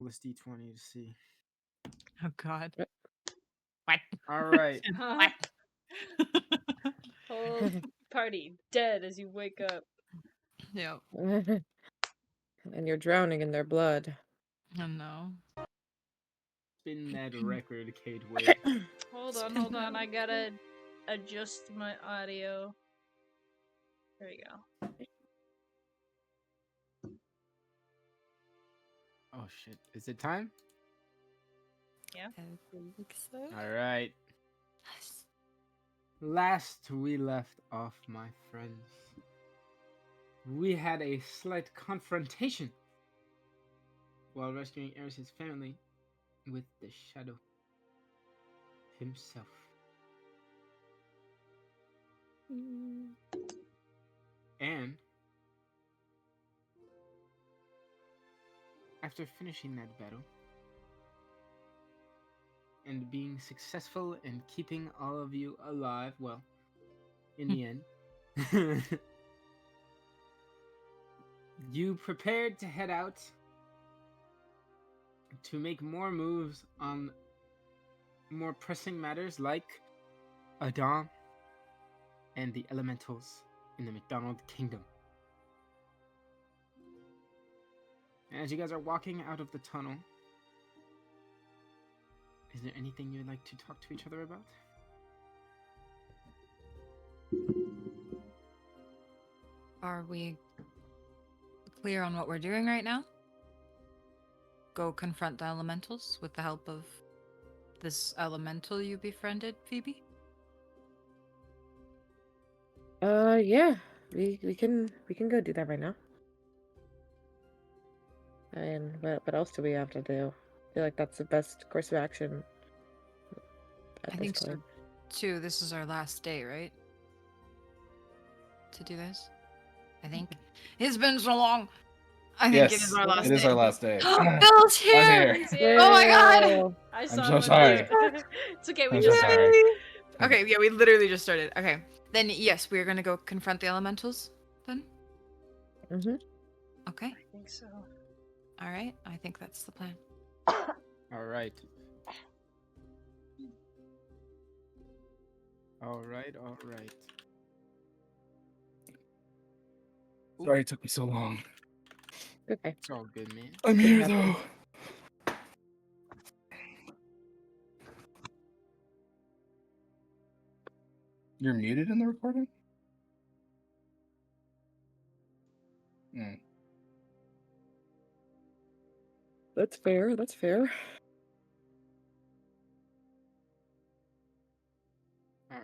Let's D20 to see. Oh God. What? All right. What? Whole party dead as you wake up. Yep. And you're drowning in their blood. Oh no. Spin that record, Kate Wade. Hold on. I gotta adjust my audio. There you go. Oh shit! Is it time? Yeah. I think so. All right. Last we left off, my friends, we had a slight confrontation while rescuing Eris's family with the Shadow himself. And after finishing that battle and being successful in keeping all of you alive, well, in the end, you prepared to head out to make more moves on more pressing matters like Addaam and the elementals in the McDonald Kingdom. And as you guys are walking out of the tunnel, is there anything you'd like to talk to each other about? Are we clear on what we're doing right now? Go confront the elementals with the help of this elemental you befriended, Phoebe? Yeah. We can go do that right now. And what else do we have to do? I feel like that's the best course of action. I think so too. This is our last day, right? To do this? I think. It's been so long. I think it is our last day. It is our last day. Bill's here! I'm here. Oh my god! I I'm saw so him sorry. It's okay, we I'm just so started. sorry. Okay, yeah, we literally just started. Okay. Then yes, we're gonna go confront the elementals then? Mm-hmm. Okay. I think so. Alright, I think that's the plan. All right. All right. Sorry it took me so long. Okay. It's all good, man. I'm here though. You're muted in the recording? That's fair. That's fair. All right.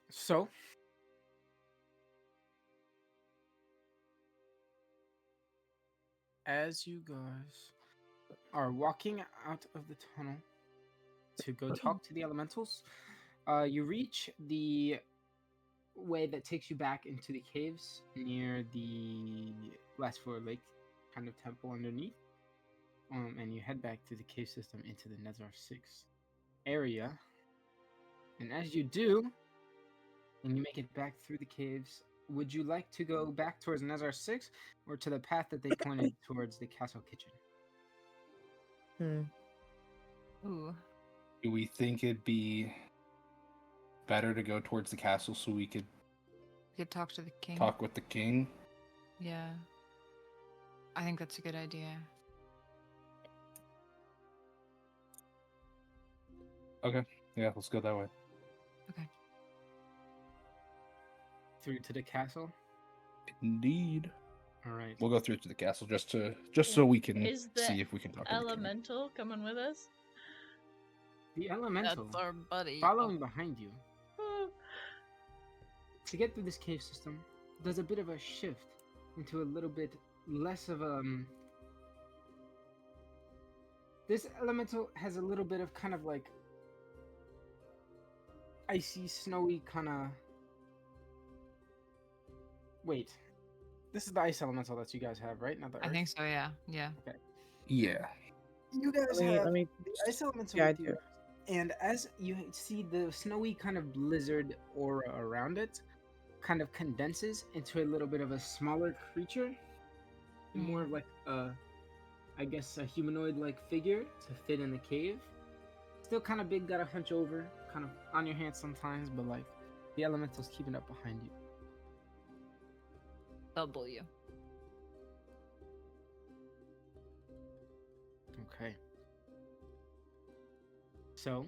So, as you guys are walking out of the tunnel to go talk to the elementals, you reach the way that takes you back into the caves near the last floor lake kind of temple underneath. And you head back through the cave system into the Nezar 6 area. And as you do, and you make it back through the caves, would you like to go back towards Nezar 6 or to the path that they pointed towards the castle kitchen? Ooh. Do we think it'd be better to go towards the castle so we could We could talk to the king. talk with the king? Yeah. I think that's a good idea. Okay. Yeah, let's go that way. Okay. Through to the castle? Indeed. All right. We'll go through to the castle just so we can Is the see if we can talk to the king. elemental coming with us? The elemental, That's our buddy. following behind you, to get through this cave system, there's a bit of a shift into a little bit less of a... This elemental has a little bit of kind of like icy, snowy kind of... Wait. This is the ice elemental that you guys have, right? Not the earth? I think so, yeah. Yeah. Okay. Yeah. You guys Let have me the ice elemental Yeah, I with you do. And as you see, the snowy kind of blizzard aura around it kind of condenses into a little bit of a smaller creature, more of like a, I guess, a humanoid-like figure to fit in the cave. Still kind of big, gotta hunch over, kind of on your hands sometimes, but like the elemental's keeping up behind you. W. Okay. So,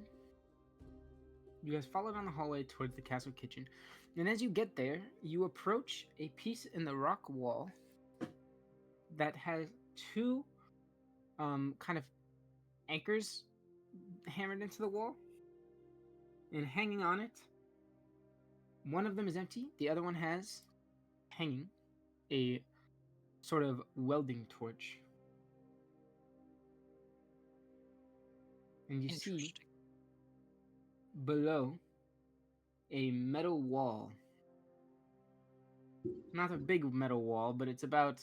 you guys follow down the hallway towards the castle kitchen, and as you get there, you approach a piece in the rock wall that has two kind of anchors hammered into the wall, and hanging on it, one of them is empty, the other one has hanging a sort of welding torch. And you see Interesting. below a metal wall. Not a big metal wall, but it's about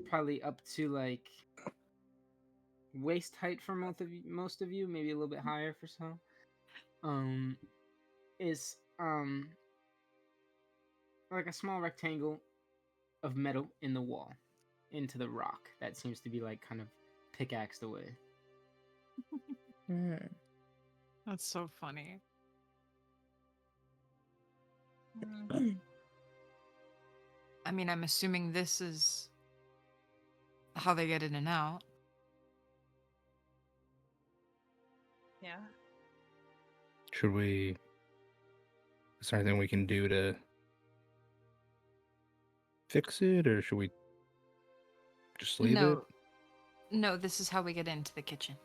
probably up to like waist height for most of you, maybe a little bit higher for some. Is like a small rectangle of metal in the wall into the rock that seems to be like kind of pickaxed away. Mm. That's so funny. I mean, I'm assuming this is how they get in and out. Yeah. Should we? Is there anything we can do to fix it, or should we just leave it? No, this is how we get into the kitchen.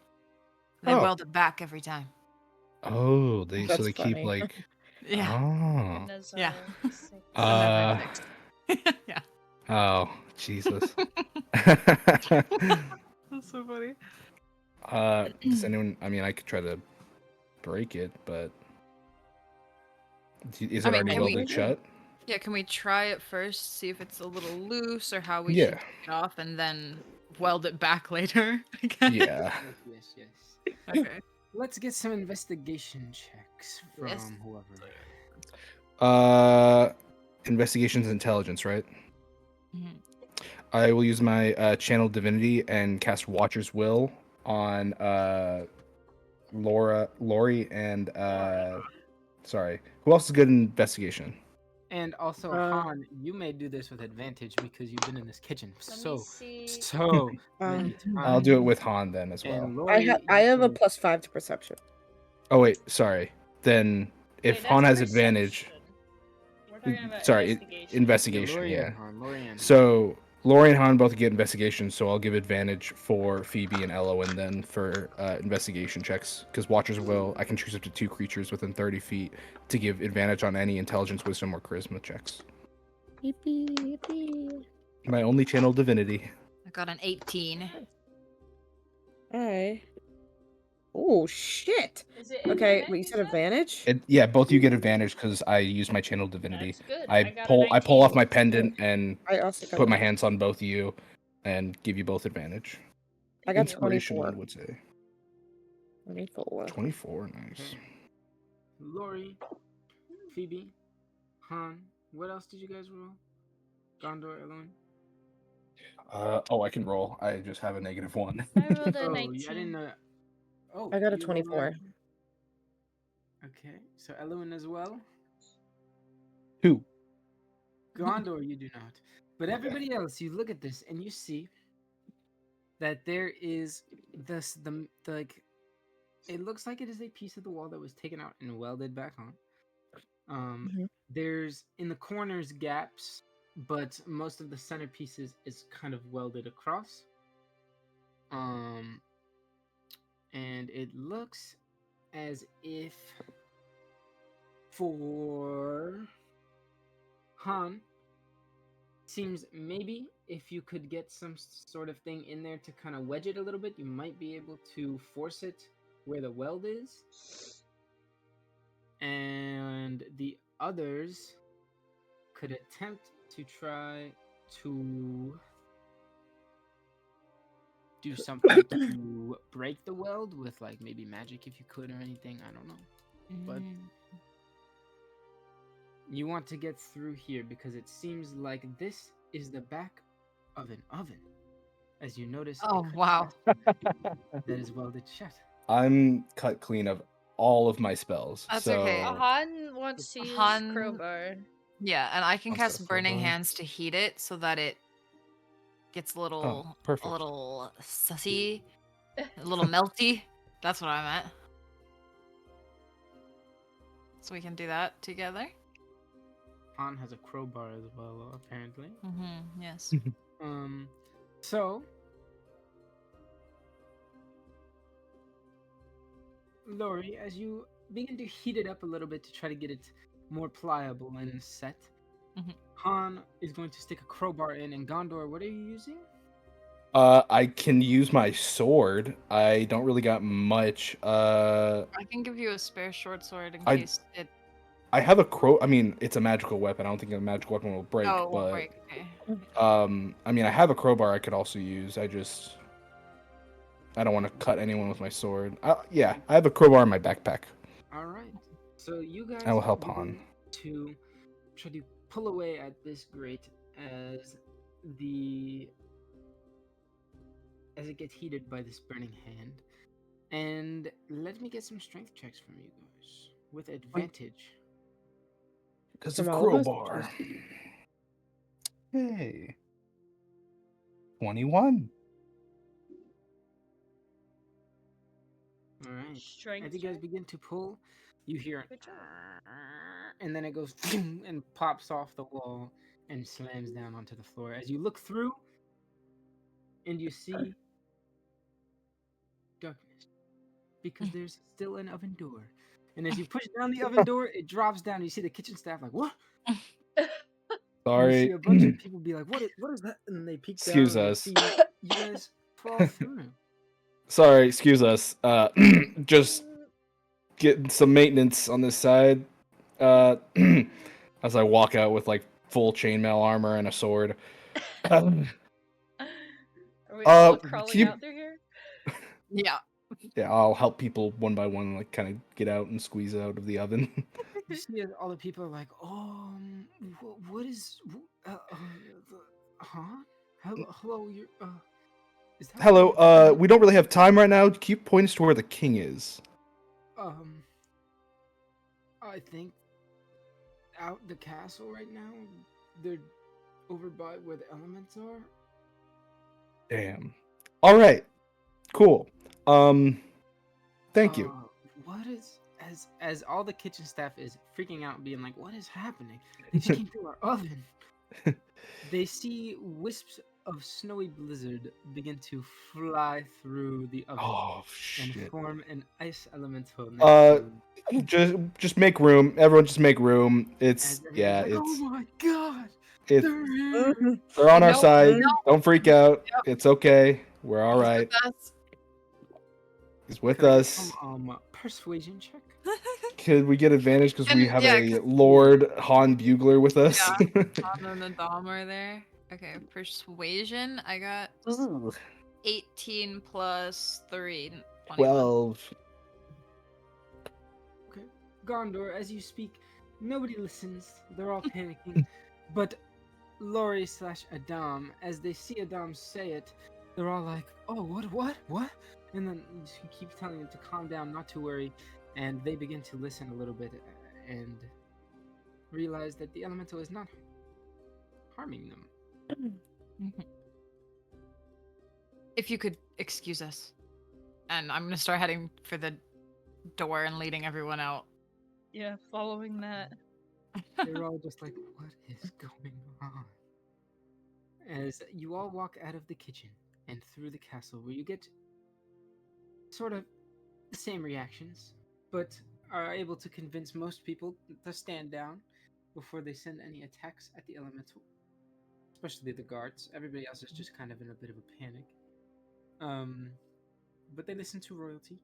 They Oh. weld it back every time. Oh, so That's they keep funny. like. Yeah. Oh. Goodness, Yeah. sakes. So never Uh. fixed. Yeah. Oh, Jesus. That's so funny. Does anyone? I mean, I could try to break it, but is I it mean, already can we- welded shut? Yeah, can we try it first, see if it's a little loose or how we Yeah. should take it off and then weld it back later? I guess. Yeah. Yes. Okay. Let's get some investigation checks from Yes. whoever. Investigations intelligence, right? Mhm. I will use my channel divinity and cast Watcher's Will on Lauri, and sorry, who else is good in investigation? And also, Han, you may do this with advantage because you've been in this kitchen Let me so see. many I'll times. do it with Han then as well. And I Lauri, I have a you +5 to perception. Oh wait, sorry. Then if Wait, Han that's has advantage, perception. We're talking about sorry, investigation. investigation, Lauri yeah. and Han, Lauri and Han. So Lauri and Han both get investigation, so I'll give advantage for Phoebe and Elowin then for investigation checks. Because Watcher's Will, I can choose up to 2 creatures within 30 feet to give advantage on any intelligence, wisdom, or charisma checks. Yippee, yippee. My only channel divinity. I got an 18. Alright. Oh, shit. Is it Okay, advantage, wait, you said advantage? Yeah, both you get advantage because I use my channel divinity. That's good. I got a pull 19. off my pendant and I also got put my a- hands on both of you and give you both advantage. I got Inspiration, 24. one would say. 24. 24, nice. Okay. Lauri, Phoebe, Han. What else did you guys roll? Gaandor, Elowin. I can roll. I just have a -1. I rolled a Oh, 19. I didn't know. Oh, I got a you rolled 24. 19. Okay, so Elowin as well. 2. Gondor, you do not. But everybody else, you look at this and you see that there is the like. It looks like it is a piece of the wall that was taken out and welded back on. Mhm. There's in the corners gaps, but most of the centerpieces is kind of welded across. And it looks as if for Han seems maybe if you could get some sort of thing in there to kind of wedge it a little bit, you might be able to force it where the weld is. And the others could attempt to try to do something to break the weld with like maybe magic if you could or anything. I don't know. But you want to get through here because it seems like this is the back of an oven. As you notice, Oh, wow. that is welded shut. I'm cut clean of all of my spells. That's so... okay. Han wants to use Han- crowbar. Yeah, and I can I've got cast a Burning crowbar. Hands to heat it so that it gets a little perfect. sussy, a little melty. That's what I meant. So we can do that together. Han has a crowbar as well, apparently. Yes. So Lauri, as you begin to heat it up a little bit to try to get it more pliable and set, Han is going to stick a crowbar in. And Gaandor, what are you using? I can use my sword. I don't really got much. I can give you a spare short sword in case it. I have a crow. I mean, it's a magical weapon. I don't think a magical weapon will break. Oh, it but won't break. Okay. I mean, I have a crowbar I could also use. I don't want to cut anyone with my sword. Yeah, I have a crowbar in my backpack. All right. So you guys I will help begin Han. to try to pull away at this grate as it gets heated by this burning hand. And let me get some strength checks from you guys with advantage. Because From of all of us? crowbar. Hey. 21. All right. Strength As you guys check? begin to pull, you hear Good job. and then it goes and pops off the wall and slams down onto the floor. As you look through, and you see darkness because there's still an oven door. And as you push down the oven door, it drops down. And you see the kitchen staff like, what? And you see Sorry. a bunch of people be like, what is that? And they peek down Excuse and they us. see you guys fall through. Sorry, excuse us. Just getting some maintenance on this side. As I walk out with like full chainmail armor and a sword. Are we all can crawling you- out through here? Yeah. Yeah, I'll help people one by one, like kind of get out and squeeze out of the oven. You see all the people are like, what is, huh? Hello, you're, is that Hello, we don't really have time right now. Keep pointing us to where the king is. I think out the castle right now. They're over by where the elements are. Damn. All right. Cool. Thank you. What is as all the kitchen staff is freaking out, being like, "What is happening? They just came through our oven." They see wisps of snowy blizzard begin to fly through the oven Oh and shit. form an ice elemental. Next to Just make room. Everyone, just make room. It's as everybody's yeah. like, It's oh my god, it's they're here. they're on our No, side. no. Don't freak out. Yep. It's okay. We're all He's right. with us. He's with Could I get us. some persuasion check? Could we get advantage because we And- have yeah, a 'cause- Lord Han Bugler with us? Han and Addaam are there. Okay, persuasion. I got 18 plus 3. 21. 12. Okay. Gaandor, as you speak, nobody listens. They're all panicking. But Lauri / Addaam, as they see Addaam say it, they're all like, oh, what? And then he keeps telling them to calm down, not to worry. And they begin to listen a little bit and realize that the elemental is not harming them. If you could excuse us. And I'm going to start heading for the door and leading everyone out. Yeah, following that. They're all just like, what is going on? As you all walk out of the kitchen and through the castle, where you get sort of the same reactions, but are able to convince most people to stand down before they send any attacks at the elemental, especially the guards. Everybody else is just kind of in a bit of a panic. But they listen to royalty.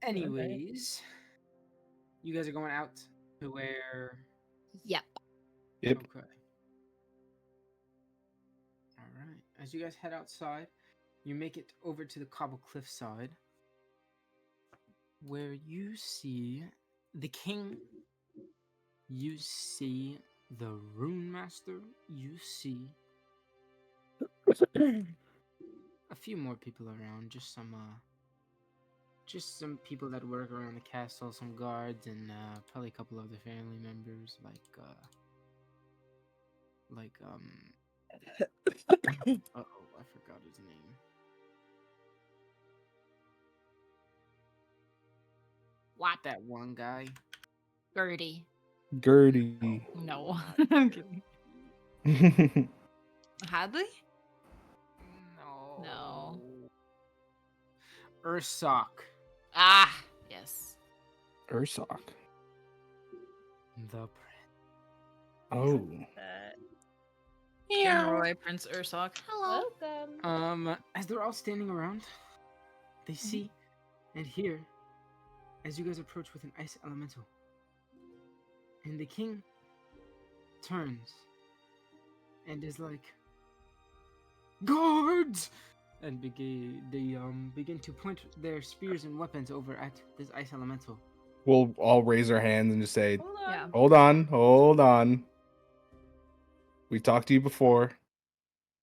Anyways, you guys are going out to where? Yep. Yep. Okay. All right. as you guys head outside, you make it over to the cobble cliff side, where you see the king, you see the rune master, you see a few more people around, just some people that work around the castle, some guards, and probably a couple other family members, uh-oh, I forgot his name. What? That one guy. Gertie. Gertie. No. I'm kidding. Hadley? No. Ursock. Ah, yes. Ursock. The Oh. That. King Roy, Prince Ursock. Hello. Welcome. As they're all standing around, they see and hear as you guys approach with an ice elemental. And the king turns and is like, guards! And begin to point their spears and weapons over at this ice elemental. We'll all raise our hands and just say, Hold on. Yeah. hold on. We talked to you before.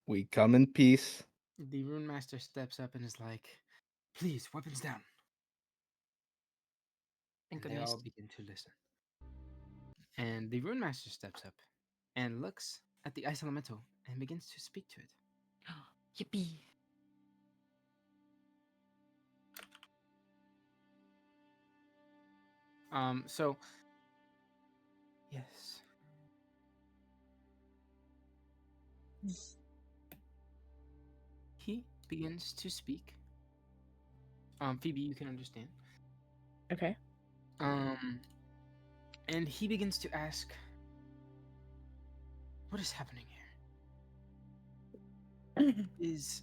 We come in peace. The rune master steps up and is like, please, weapons down. Thank And they goodness. all begin to listen. And the rune master steps up and looks at the ice elemental and begins to speak to it. Yippee. So yes. He begins to speak. Phoebe, you can understand. Okay. And he begins to ask, what is happening here? Is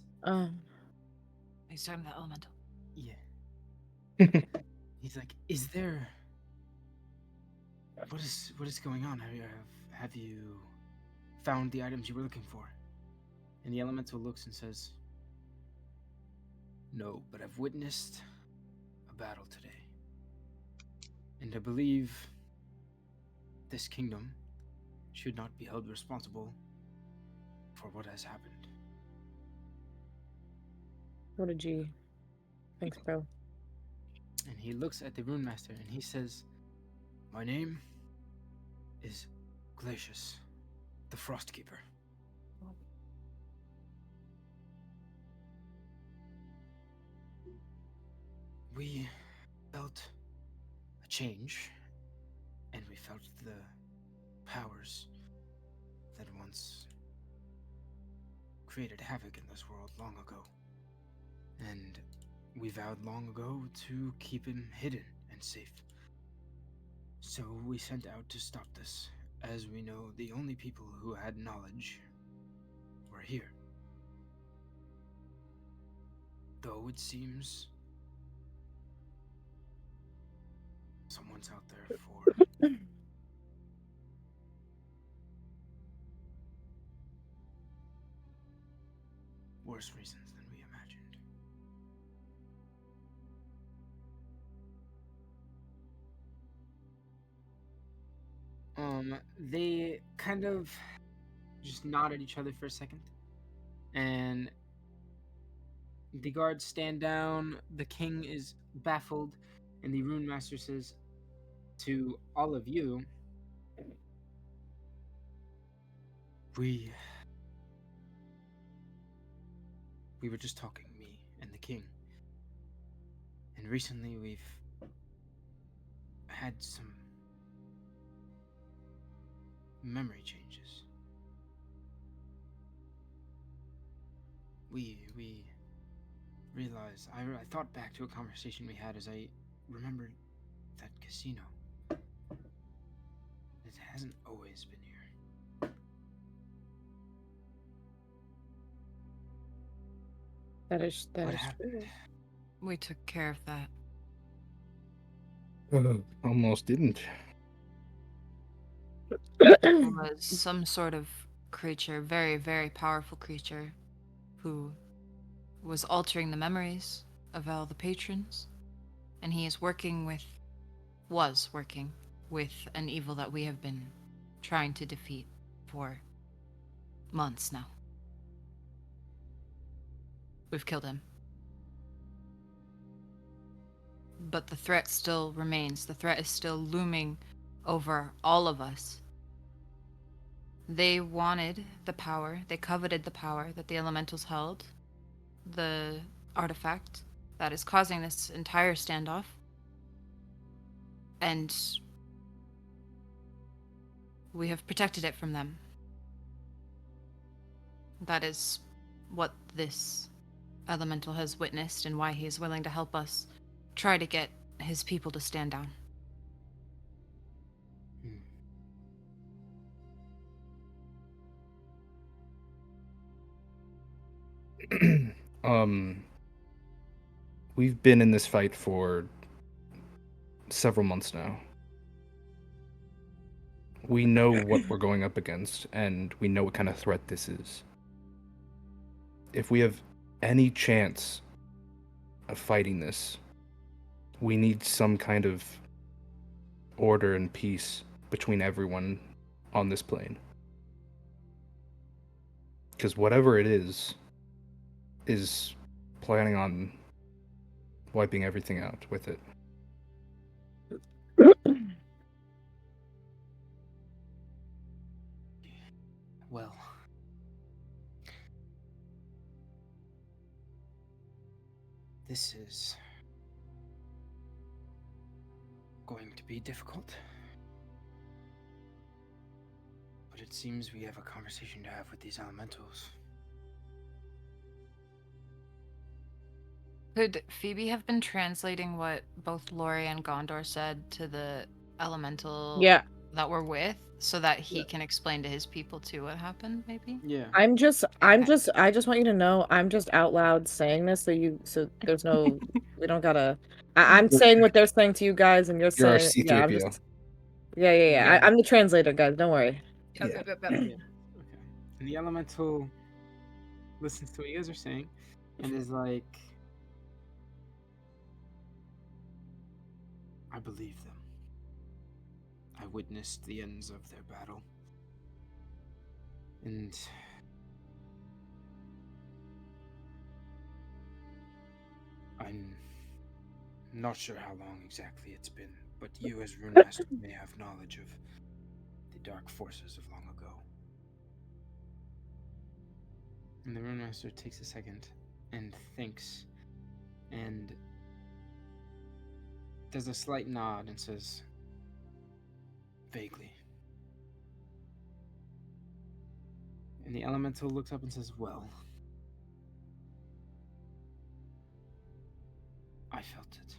He's talking about elemental. yeah. He's like, is there what is going on? Have you found the items you were looking for? And the elemental looks and says, no, but I've witnessed a battle today. And I believe this kingdom should not be held responsible for what has happened. What did you think, bro? And he looks at the rune master and he says, my name is Glacius, the Frost Keeper. We felt a change, and we felt the powers that once created havoc in this world long ago. And we vowed long ago to keep him hidden and safe. So we sent out to stop this, as we know the only people who had knowledge were here. Though it seems someone's out there for worse reasons than we imagined. They kind of just nod at each other for a second, and the guards stand down. The king is baffled, and the rune master says to all of you, we were just talking, me and the king, and recently we've had some memory changes. We realized, I thought back to a conversation we had as I remembered that casino. It hasn't always been here. That is What true. happened? We took care of that. Almost didn't. It was some sort of creature, very, very powerful creature. who was altering the memories of all the patrons, and he is was working with an evil that we have been trying to defeat for months now. We've killed him. But the threat still remains. The threat is still looming over all of us. They wanted the power, they coveted the power that the elementals held, the artifact that is causing this entire standoff. And we have protected it from them. That is what this elemental has witnessed and why he is willing to help us try to get his people to stand down. We've been in this fight for several months now. We know what we're going up against, and we know what kind of threat this is. If we have any chance of fighting this, we need some kind of order and peace between everyone on this plane. Because whatever it is planning on wiping everything out with it. Well, this is going to be difficult. But it seems we have a conversation to have with these elementals. Could Phoebe have been translating what both Lauri and Gaandor said to the elemental Yeah. that we're with, so that he can explain to his people too what happened, maybe? Yeah. I just want you to know I'm just out loud saying this so there's no we don't gotta I'm saying what they're saying to you guys and you're You're our saying yeah, I'm C3PO. just yeah. I'm the translator, guys, don't worry. Yep, Yeah. yep, yep, yep. Yeah. Okay. And the elemental listens to what you guys are saying and is like, I believe them. I witnessed the ends of their battle. And I'm not sure how long exactly it's been, but you as Rune Master may have knowledge of the dark forces of long ago. And the Rune Master takes a second and thinks and does a slight nod and says, vaguely. And the elemental looks up and says, well, I felt it.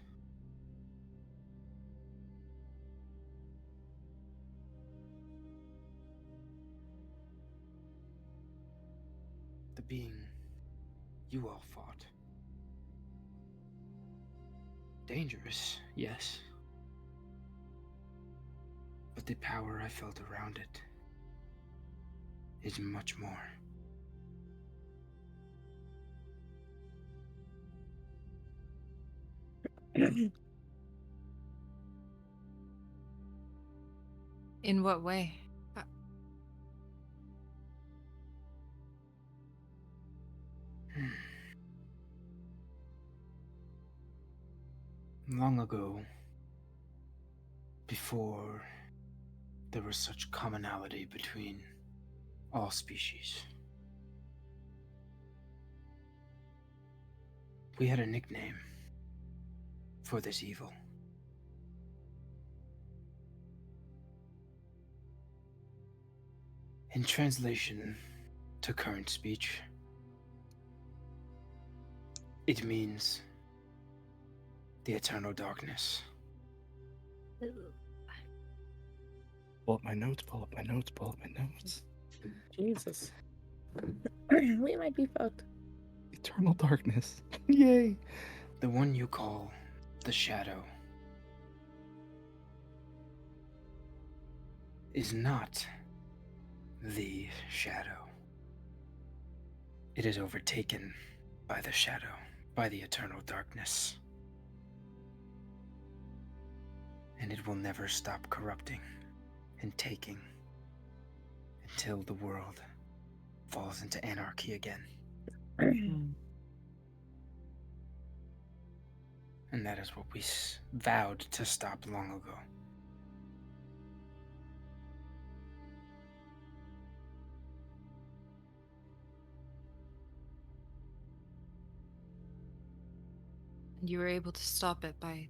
The being you all fought. Dangerous, yes. But the power I felt around it is much more. In what way? Long ago, before there was such commonality between all species, we had a nickname for this evil. In translation to current speech, it means the eternal darkness. Pull up my notes, pull up my notes. Jesus. We might be fucked. Eternal darkness. Yay. The one you call the Shadow is not the Shadow. It is overtaken by the shadow, by the eternal darkness. And it will never stop corrupting and taking until the world falls into anarchy again. And that is what we vowed to stop long ago. And you were able to stop it by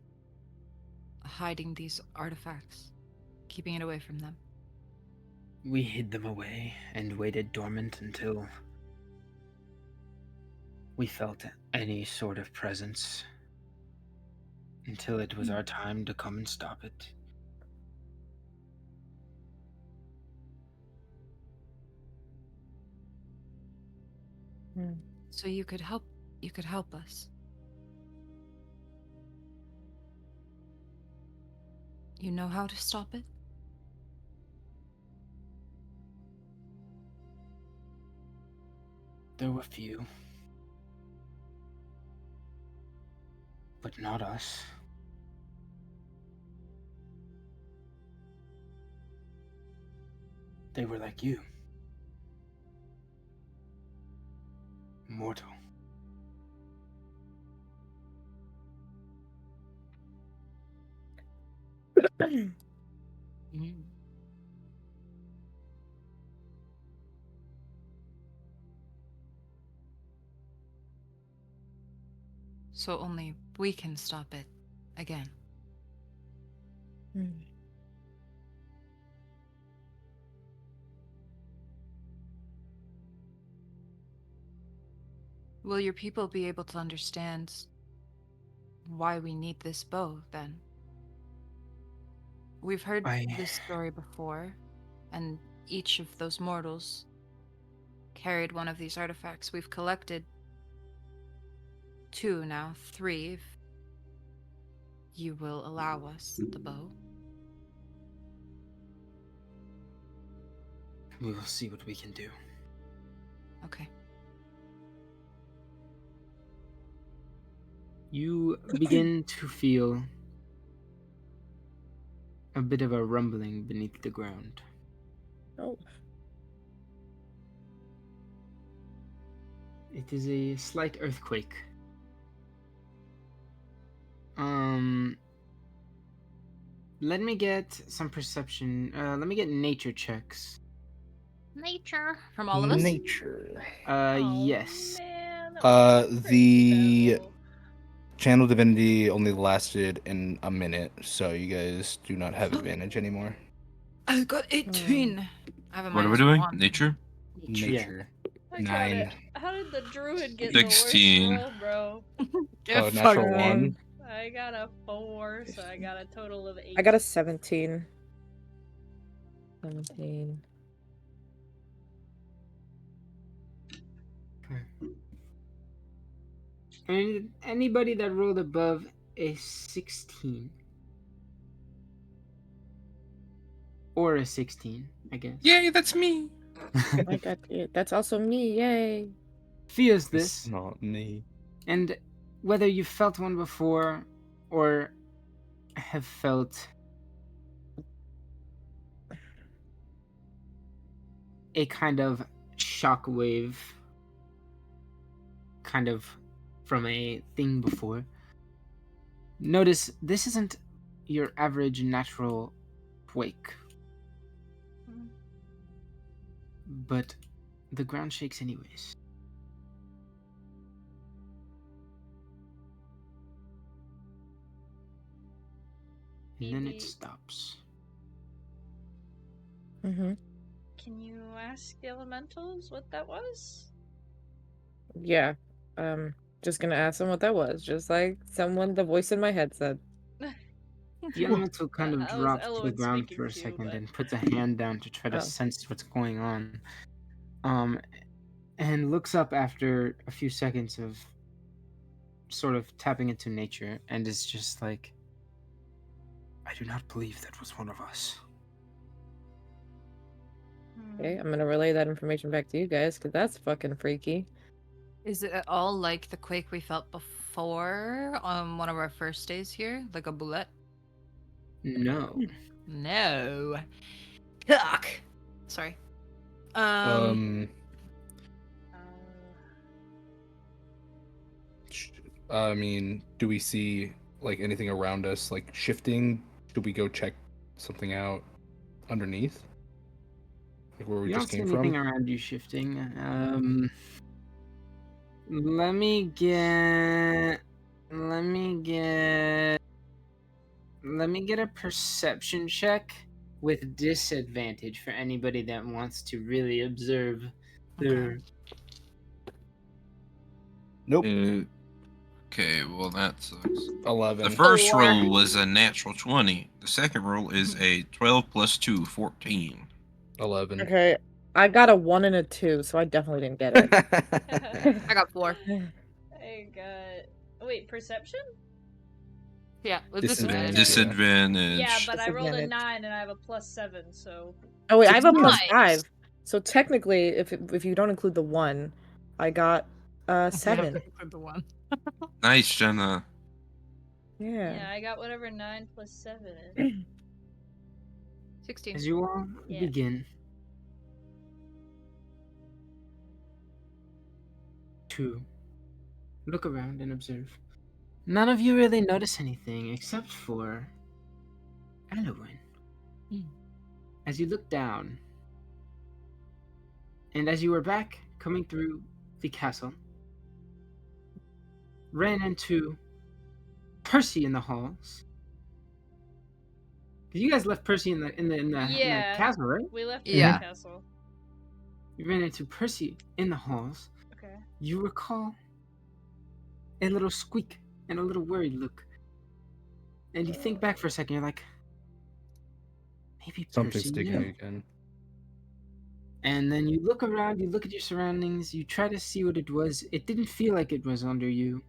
hiding these artifacts, keeping it away from them. We hid them away and waited dormant until we felt any sort of presence, until it was our time to come and stop it. So you could help us. You know how to stop it? There were few, but not us. They were like you. Mortal. So only we can stop it again. Will your people be able to understand why we need this bow, then? We've heard this story before, and each of those mortals carried one of these artifacts. We've collected 2 now, 3, if you will allow us the bow. We will see what we can do. Okay. You begin to feel a bit of a rumbling beneath the ground. Oh. It is a slight earthquake. Let me get some perception. Let me get nature checks. Nature. From all of us? Nature. Yes. Man, that was a crazy The bad roll. channel divinity only lasted in a minute, so you guys do not have advantage anymore. I got 18. I have a What are we doing? Nature? Nature. I got 9. it. How did the druid get 16. the worst roll, bro? Oh, natural fucked. 1. I got a 4, so I got a total of 8. I got a 17. 17. And anybody that rolled above a 16 or a 16, I guess. Yay, that's me. I got it. That's also me. Yay. Feels It's this, not me. and whether you felt one before or have felt a kind of shockwave kind of from a thing before, notice this isn't your average natural quake, but the ground shakes anyways. And then it Phoebe. stops. Mm-hmm. Can you ask the elementals what that was? Yeah. Just gonna ask them what that was. Just like the voice in my head said. The elemental kind of That was drops to the Elowin ground speaking for a too, second but- and puts a hand down to try to Oh. sense what's going on. And looks up after a few seconds of sort of tapping into nature and is just like, I do not believe that was one of us. Okay, I'm gonna relay that information back to you guys because that's fucking freaky. Is it at all like the quake we felt before on one of our first days here? Like a bullet? No. No. Yuck. Sorry. I mean, do we see like anything around us like shifting? Should we go check something out underneath? Like where we You just don't see came anything from? around you shifting. Let me get a perception check with disadvantage for anybody that wants to really observe their. Nope. Okay, well that sucks. 11. The first Four. roll was a natural 20. The second roll is a 12 plus 2, 14. 11. Okay, I got a 1 and a 2, so I definitely didn't get it. I got 4. I got. Wait, perception? Yeah, with Disadvantage. disadvantage. Yeah, but I rolled a Disadvantage. 9 and I have a +7, so. Oh wait, I have a Nice. +5. So technically, if you don't include the 1, I got 7. The one. Nice, Jenna. Yeah, Yeah. I got whatever 9 plus 7 is. 16. As you all Yeah. begin to look around and observe, none of you really notice anything except for Elowin. As you look down, and as you were back coming through the castle, ran into Percy in the halls. 'Cause you guys left Percy in the Yeah. castle, right? We left Yeah. the castle. You ran into Percy in the halls. Okay. You recall a little squeak and a little worried look. And you think back for a second, you're like, maybe Something's Percy digging knew. again. And then you look around, you look at your surroundings, you try to see what it was. It didn't feel like it was under you.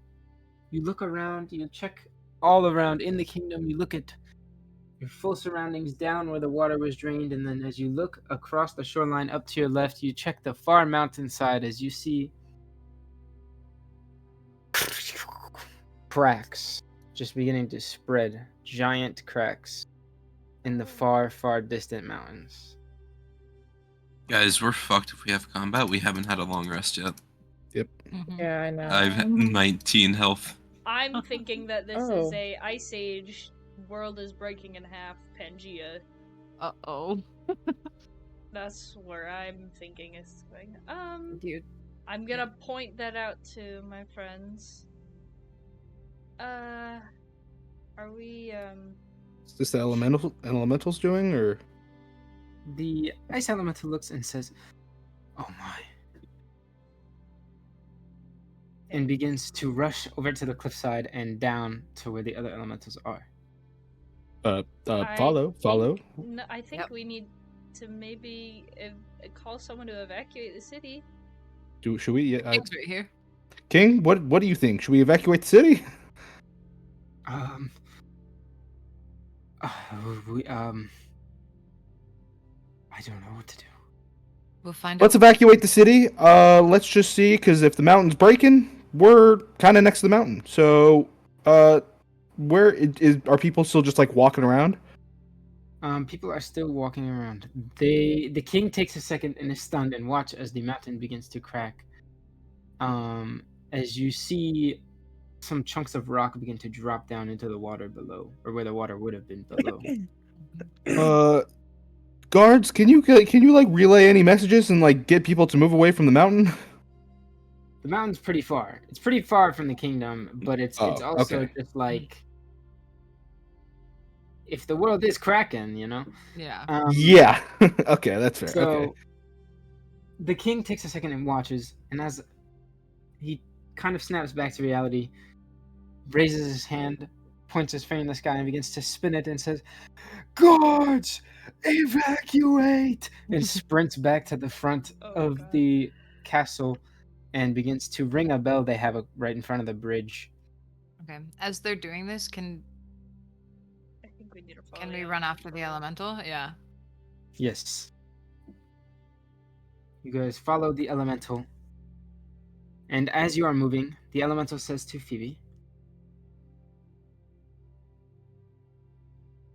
You look around, you check all around in the kingdom, you look at your full surroundings down where the water was drained, and then as you look across the shoreline up to your left, you check the far mountainside as you see cracks just beginning to spread, giant cracks in the far, far distant mountains. Guys, we're fucked if we have combat. We haven't had a long rest yet. Yeah, I know. I've had 19 health. I'm thinking that this is Oh. a Ice Age, world is breaking in half, Pangea. Uh-oh. That's where I'm thinking is going. Dude. I'm gonna point that out to my friends. Are we, Is this the elementals doing, or? The ice elemental looks and says, "Oh my," and begins to rush over to the cliffside and down to where the other elementals are. Follow. No, I think Yep. we need to maybe call someone to evacuate the city. Should we? King's right here. King, what do you think? Should we evacuate the city? I don't know what to do. We'll find Let's out. evacuate the city. Let's just see, because if the mountain's breaking, we're kind of next to the mountain. So, where are people still just like walking around? People are still walking around. The king takes a second and is stunned and watch as the mountain begins to crack. As you see some chunks of rock begin to drop down into the water below, or where the water would have been below. Guards, can you like relay any messages and like get people to move away from the mountain? The mountain's pretty far. It's pretty far from the kingdom, but it's also okay. just like, if the world is cracking, you know. Yeah. Yeah. Okay, that's fair. So Okay. the king takes a second and watches, and as he kind of snaps back to reality, raises his hand, points his finger in the sky, and begins to spin it and says, "Guards, evacuate!" and sprints back to the front of God. the castle and begins to ring a bell they have right in front of the bridge. Okay. As they're doing this, can I think we need to follow we the run after the elemental? Yeah. Yes. You guys follow the elemental And as you are moving, the elemental says to Phoebe,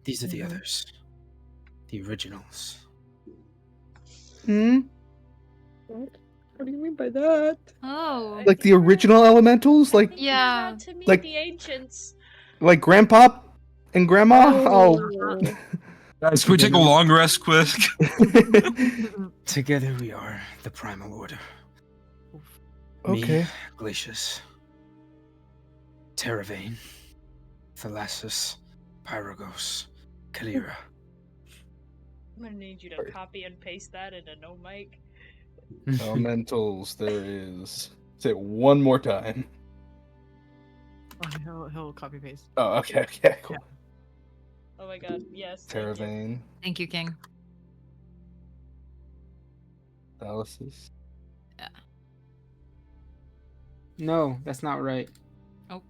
"These are the Mhm. others. The originals." Hmm? What do you mean by that? Oh. Like the original elementals? I Like think Yeah. we're about to meet like- the ancients. Grandpa and Grandma? Oh. Can we take a long rest quick? Together we are the Primal Order. Okay. Me, Glacius, Terravane, Thalasus, Pyrogos, Kalira. I'm gonna need you to Sorry. copy and paste that into no mic. Elementals, there is. Say it one more time. He'll copy paste. Oh, okay, cool. Oh my god, yes. Thank you. Terravane, Thank you, King. Thalasus. No, that's not right. Oh.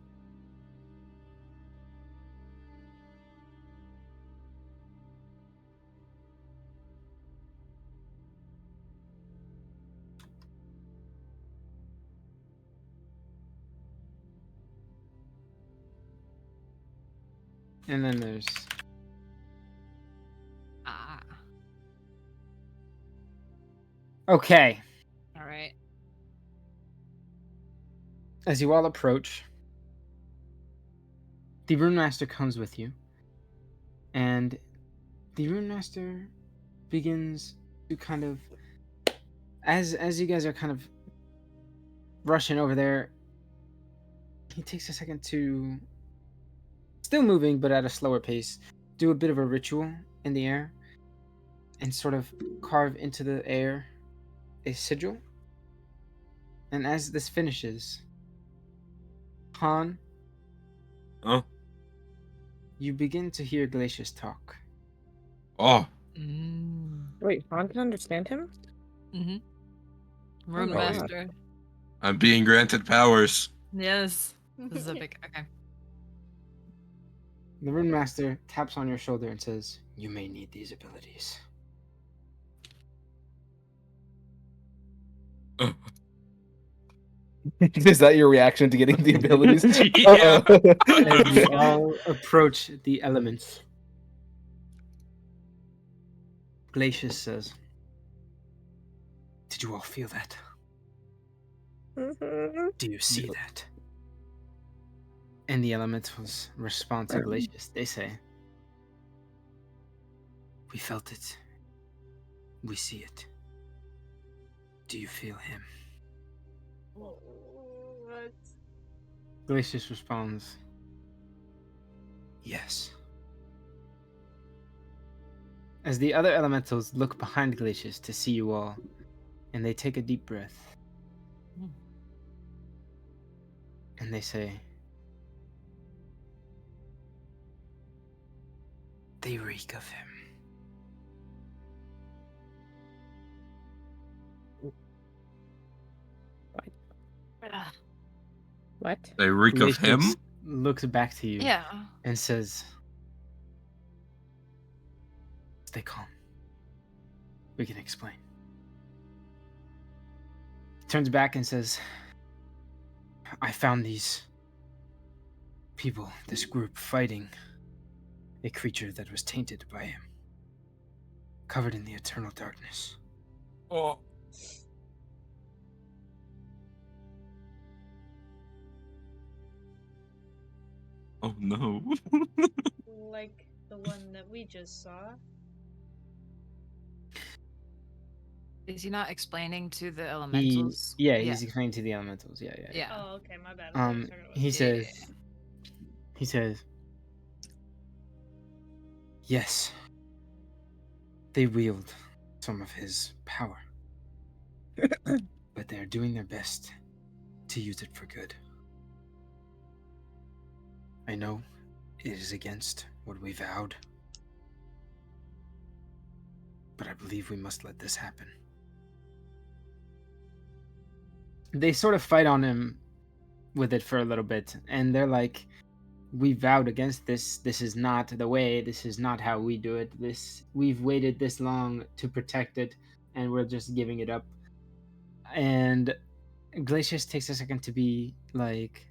And then there's Ah. okay. All right. As you all approach, the Rune Master comes with you, and the Rune Master begins to kind of, as you guys are kind of rushing over there, he takes a second to, still moving but at a slower pace, do a bit of a ritual in the air, and sort of carve into the air a sigil. And as this finishes, Han, Oh. you begin to hear Glacius talk. Oh. Wait, Han can understand him? Mm-hmm. Rune my God. Master. I'm being granted powers. Yes. This is epic. Okay. The Rune Master taps on your shoulder and says, "You may need these abilities." Is that your reaction to getting the abilities? Yeah. As you all approach the elements, Glacius says, "Did you all feel that? Do you see that?" And the elementals respond to Glacius. They say, "We felt it. We see it. Do you feel him?" What? Glacius responds, "Yes." As the other elementals look behind Glacius to see you all, and they take a deep breath, and they say, "They reek of him." What? They reek of him? Glacius looks back to you Yeah. and says, "Stay calm. We can explain." Turns back and says, "I found these people, this group, fighting a creature that was tainted by him, covered in the eternal darkness. Oh. Oh no. Like the one that we just saw? Is he not explaining to the He's elementals? explaining to the elementals. Yeah. Yeah. Oh, okay, my bad. I thought you were talking about He me. says, "Yes, they wield some of his power, but they're doing their best to use it for good. I know it is against what we vowed, but I believe we must let this happen." They sort of fight on him with it for a little bit, and they're like, "We vowed against this. This is not the way. This is not how we do it. We've waited this long to protect it, and we're just giving it up." And Glacius takes a second to be like,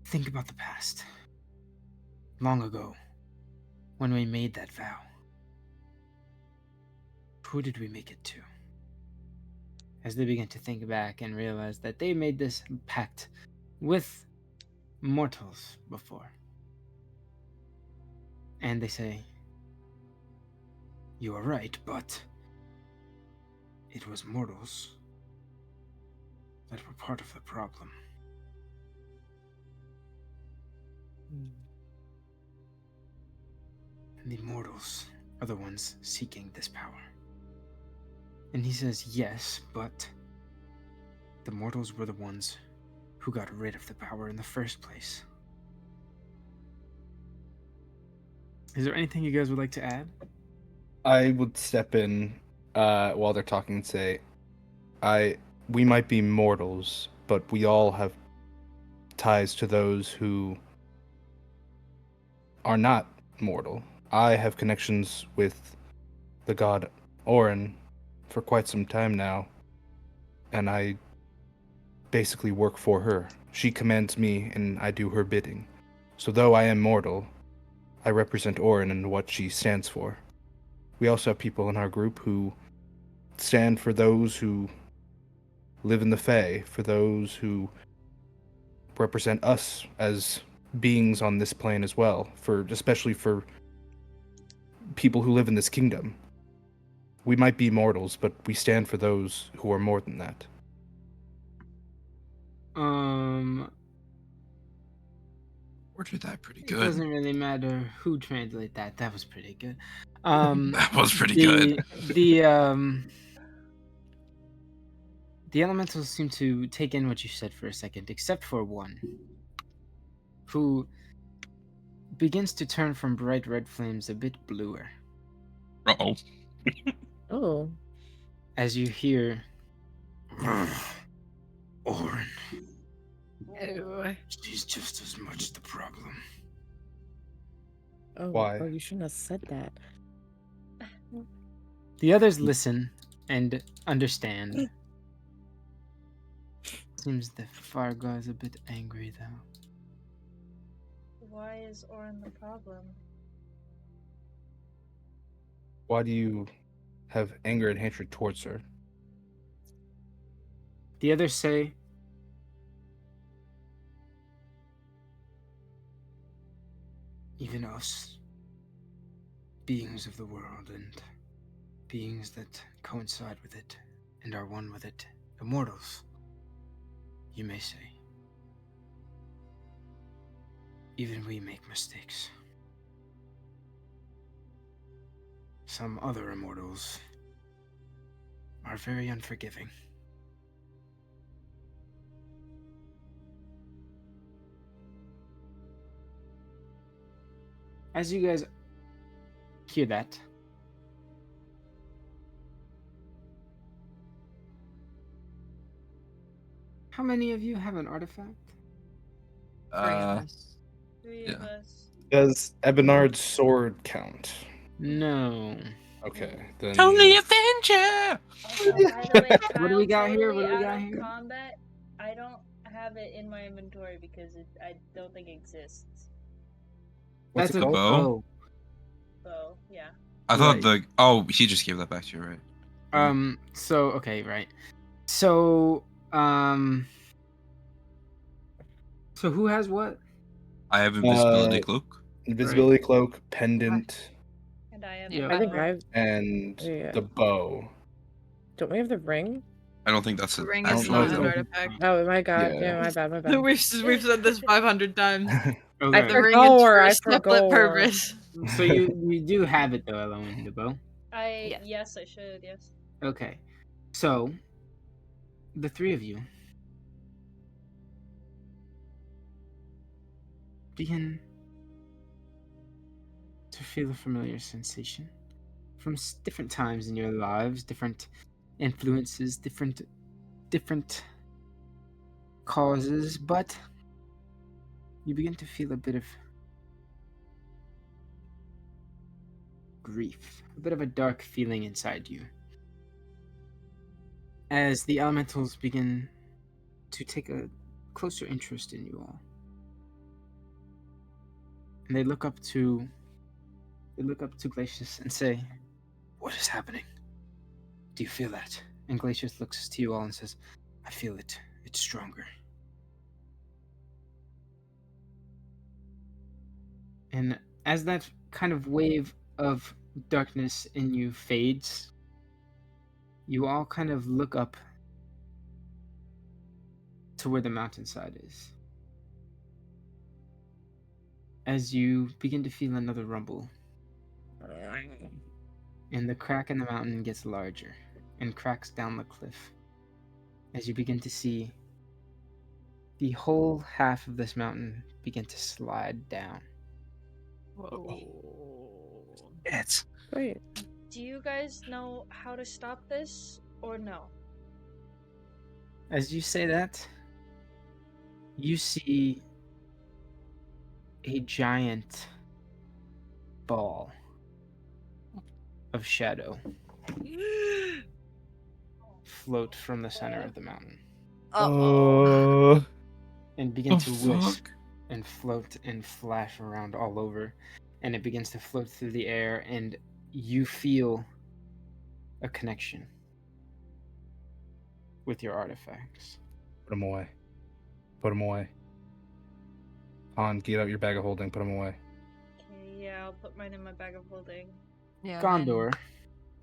think about the past. Long ago, when we made that vow. Who did we make it to? As they begin to think back and realize that they made this pact with mortals before. And they say, you are right, but it was mortals that were part of the problem. And the mortals are the ones seeking this power. And he says, yes, but the mortals were the ones who got rid of the power in the first place. Is there anything you guys would like to add? I would step in while they're talking and say, we might be mortals, but we all have ties to those who are not mortal. I have connections with the god Orin for quite some time now, and I basically work for her. She commands me, and I do her bidding. So though I am mortal, I represent Orin and what she stands for. We also have people in our group who stand for those who live in the Fae, for those who represent us as beings on this plane as well, especially for people who live in this kingdom. We might be mortals, but we stand for those who are more than that. Ordered that pretty It good. doesn't really matter who translate that. That was pretty good. That was pretty good. The elementals seem to take in what you said for a second, except for one, who begins to turn from bright red flames a bit bluer. Uh-oh. Oh. As you hear, Orin, Ew. she's just as much the problem. Oh, Why? Oh, you shouldn't have said that. The others listen and understand. Seems the Fargo is a bit angry, though. Why is Orin the problem? Why do you have anger and hatred towards her? The others say, even us, beings of the world and beings that coincide with it and are one with it, immortals, you may say. Even we make mistakes. Some other immortals are very unforgiving. As you guys hear that, how many of you have an artifact? Three of us. Three Yeah. of us. Does Ebonard's sword count? No. Okay, then... Totally Avenger! Also, by the way, Kyle, What do we got here? totally What do we out got of here? combat. I don't have it in my inventory because I don't think it exists. What's That's it a called? bow. So yeah. I thought Right. he just gave that back to you, right? So, okay, right. So, so who has what? I have invisibility cloak. Invisibility cloak, pendant, And I have Yeah. a I think bow. I've. and Yeah. the bow. Don't we have the ring? I don't think that's The it. ring I is don't not know. an artifact. Oh my god. Yeah. Yeah, my bad, my bad. We've said this 500 times. I Okay. The ring forgot, is for I a separate forgot. purpose. So you do have it though, Elowin, the bow. Yes, I should. Yes. Okay. So the three of you begin to feel a familiar sensation from different times in your lives, different influences, different causes, but you begin to feel a bit of grief, a bit of a dark feeling inside you. as the elementals begin to take a closer interest in you all. And they look up to Glacius and say, "What is happening? Do you feel that?" And Glacius looks to you all and says, "I feel it. It's stronger." And as that kind of wave of darkness in you fades, you all kind of look up to where the mountainside is. As you begin to feel another rumble, and the crack in the mountain gets larger and cracks down the cliff, as you begin to see the whole half of this mountain begin to slide down. Whoa. It's Great. Do you guys know how to stop this or no? As you say that, you see a giant ball of shadow float from the center of the mountain Oh. and begin to the wisp fuck? and float and flash around all over, and it begins to float through the air, and you feel a connection with your artifacts. Put him away. Put him away. Han, get out your bag of holding. Put him away. Okay, yeah, I'll put mine in my bag of holding. Yeah. Gaandor,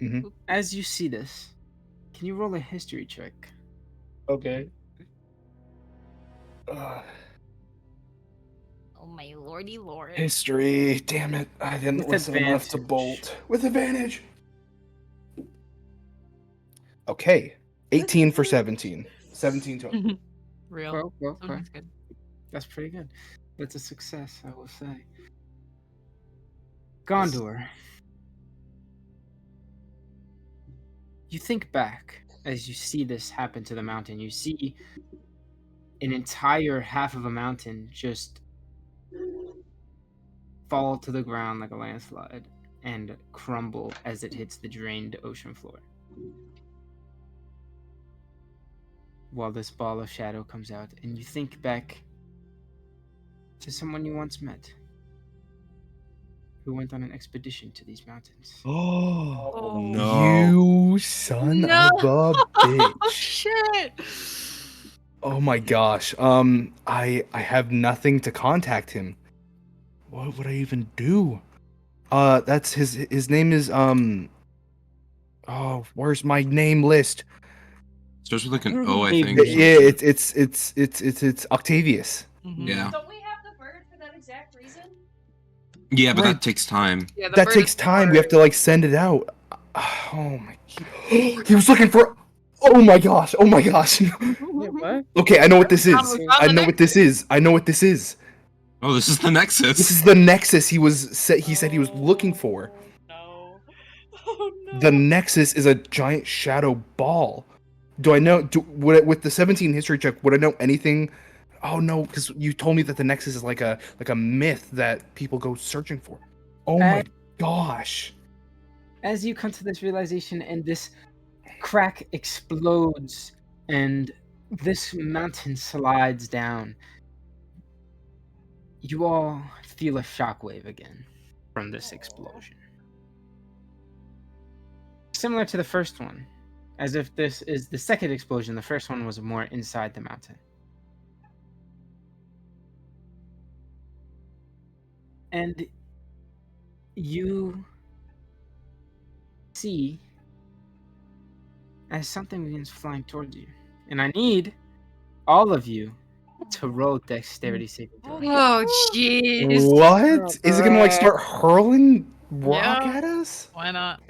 Mhm. as you see this, can you roll a history check? Okay. Oh my lordy lord. History. Damn it. I didn't With listen enough to advantage. bolt. With advantage. Okay. 18 for 17. 17 total. Real. Well, So that's good. that's pretty good. That's a success, I will say. Gaandor, you think back as you see this happen to the mountain. You see an entire half of a mountain just fall to the ground like a landslide and crumble as it hits the drained ocean floor. While this ball of shadow comes out, and you think back to someone you once met who went on an expedition to these mountains. Oh, no. You son No. of a bitch. Shit. Oh my gosh. I have nothing to contact him. What would I even do? That's his name is oh, where's my name list? Starts with like an O, I think. Evie. or Yeah, something. it's Octavius. Yeah. Don't we have the bird for that exact reason? Yeah, but Right. that takes time. Yeah, the That bird takes is time. We have hard. to like send it out. Oh my he was looking for Oh my gosh. Oh my gosh. Wait, what? Okay, I know what this We is. found I the know what this is. I know what this is. Oh, this is the Nexus. This is the Nexus he said he was looking for. No. Oh no. The Nexus is a giant shadow ball. Do I know? With the 17 history check, would I know anything? Oh no, because you told me that the Nexus is like a myth that people go searching for. Oh my gosh! As you come to this realization and this crack explodes and this mountain slides down, you all feel a shockwave again from this explosion. Similar to the first one, as if this is the second explosion. The first one was more inside the mountain. And you see as something begins flying towards you. And I need all of you to roll dexterity saving throw. Oh jeez. What is it gonna like start hurling rock Yeah. at us? Why not?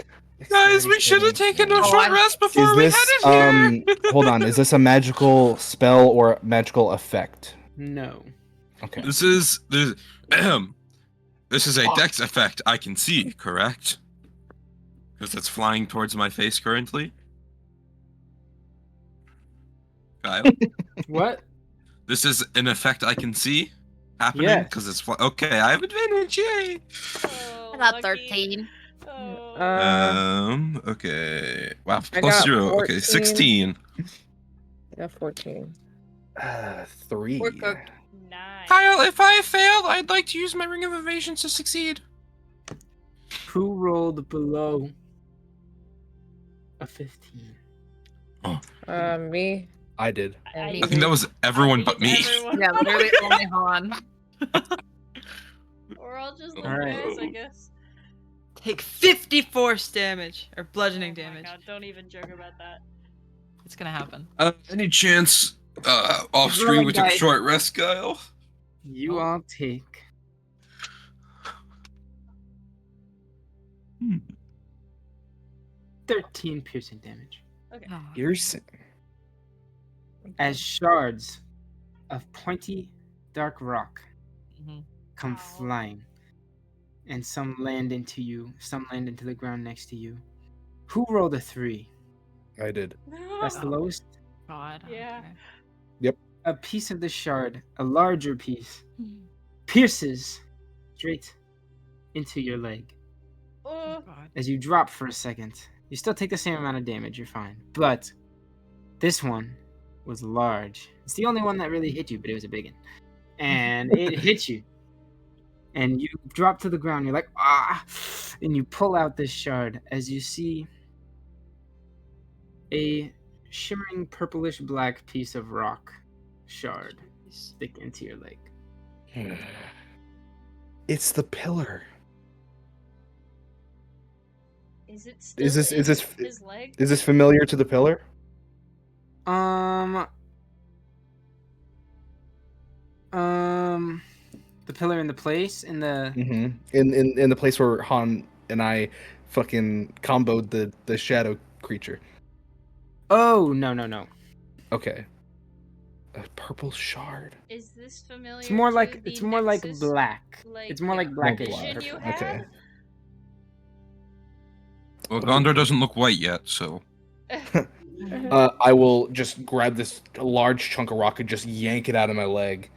Guys, we should have taken a Oh, short I'm- rest before Is we this headed here. hold on? Is this a magical spell or a magical effect? No. Okay. This is this is a dex effect I can see, correct? Because it's flying towards my face currently. Kyle, What? this is an effect I can see happening Yes. because it's okay. I have advantage. Yay! Oh, I got lucky. 13. Oh. Okay. Wow. I Plus got 0. Okay, 14. 16. I got 14. 3. We're cooked. Nice. Kyle, if I fail, I'd like to use my Ring of Evasion to succeed. Who rolled below a 15? Me. I did. And I think that was everyone but me. Everyone. Yeah, literally only Han. Or I'll just All leave right. guys, I guess. Take 50 force damage or bludgeoning Oh my damage. God, don't even joke about that. It's gonna happen. Any chance off Roll screen a we took a dice. short rest, Kyle? You all take 13 piercing damage Oh, Piercing. as shards of pointy, dark rock mhm. come Ow. flying, and some land into you, some land into the ground next to you. Who rolled a 3? I did. That's the lowest. God. Yeah. okay. A piece of the shard, a larger piece, pierces straight into your leg. Oh, God. As you drop for a second, you still take the same amount of damage, you're fine. But this one was large. It's the only one that really hit you, but it was a big one. And it hit you. And you drop to the ground, you're like, ah! And you pull out this shard as you see a shimmering purplish black piece of rock shard stick into your leg. It's the pillar. is it still Is this- in is this- his leg? Is this familiar to the pillar? The pillar in the place in the Mm-hmm. In the place where Han and I fucking comboed the shadow creature. Oh no. Okay. A purple shard. Is this familiar? It's more to like the it's more like Nexus, black. like, It's more like blackish. vision purple. you had? Okay. Well, Gaandor doesn't look white yet, so. I will just grab this large chunk of rock and just yank it out of my leg.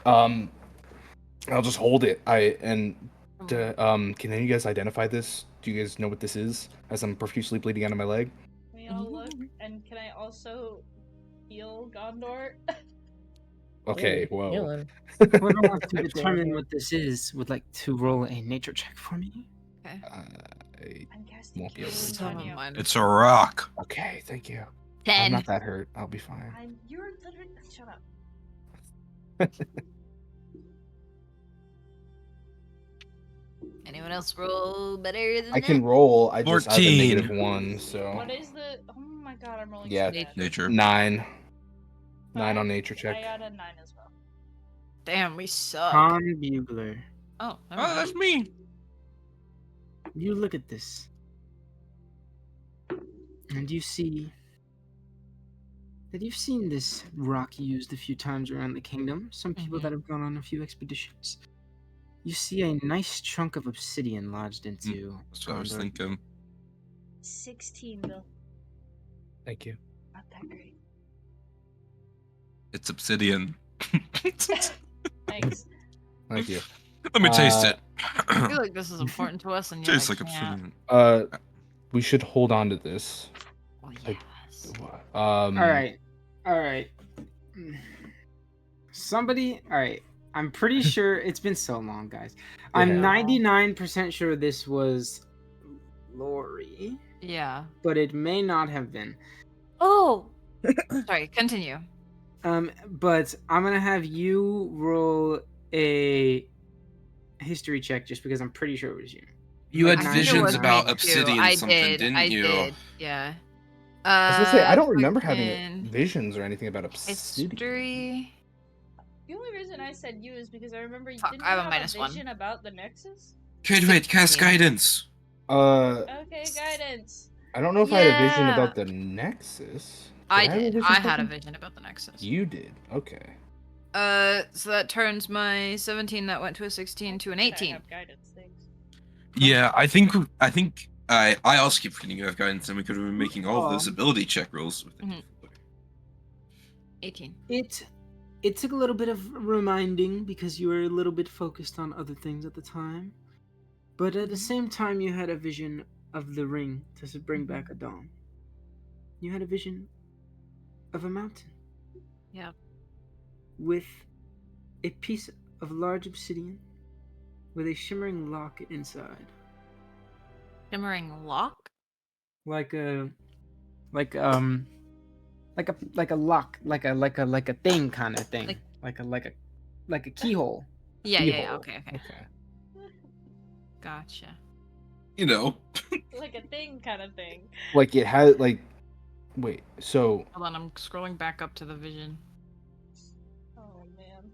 I'll just hold it. Can any of you guys identify this? Do you guys know what this is? As I'm profusely bleeding out of my leg. We all look, and can I also heal Gaandor? Okay, Ooh, whoa. healing. Whoever wants to determine what this is would like to roll a nature check for me. Okay. I'm casting Won't be able to healing Some on of you. mine. It's a rock. Okay, thank you. 10. I'm not that hurt. I'll be fine. You're literally. Shut up. Anyone else roll better than I that? can roll. I just have a 14. -1, so What is the? Oh my God, I'm rolling. Yeah. So bad. Nature. 9. 9 Five? on nature check. I got a 9 as well. Damn, we suck. Han Bugler, Oh, Oh, never mind. that's me. you look at this, and you see that you've seen this rock used a few times around the kingdom. Some people that have gone on a few expeditions. You see a nice chunk of obsidian lodged into. That's what I was Gaandor. thinking. 16, Bill. Thank you. Not that great. It's obsidian. Thanks. Thank you. Let me taste it. I feel like this is important to us, and yet Tastes I like can't. obsidian. We should hold on to this. Well, Like, yes. All right. Somebody. All right. I'm pretty sure it's been so long, guys. I'm Yeah. 99% sure this was Lauri, Yeah. but it may not have been. Oh! Sorry, continue. But I'm gonna have you roll a history check just because I'm pretty sure it was you. You Like had nine or visions nine. about Me too. obsidian I something, did. didn't I you? did. Yeah. I was gonna say I don't remember fucking having visions or anything about obsidian. history. The only reason I said you is because I remember you Fuck, didn't I have a have -1. vision about the Nexus. Wait, cast 16. guidance. Okay, guidance. I don't know if I had a vision Yeah. about the Nexus. I have a did. vision I about had a the- vision about the Nexus. You did. Okay. So that turns my 17 that went to a 16 to an I 18. have guidance things. Yeah, I think I also keep forgetting you have guidance, and we could have been making all of those Aw. ability check rolls. With Mhm. 18. It took a little bit of reminding because you were a little bit focused on other things at the time. But at the same time, you had a vision of the ring to bring back Addaam. You had a vision of a mountain. Yep. With a piece of large obsidian with a shimmering lock inside. Shimmering lock? Like a like a lock, like a thing kind of thing. Like a keyhole. Yeah. Okay. Okay. Gotcha. You know. Like a thing kind of thing. Like it had like. Wait. So Hold on, I'm scrolling back up to the vision. Oh man.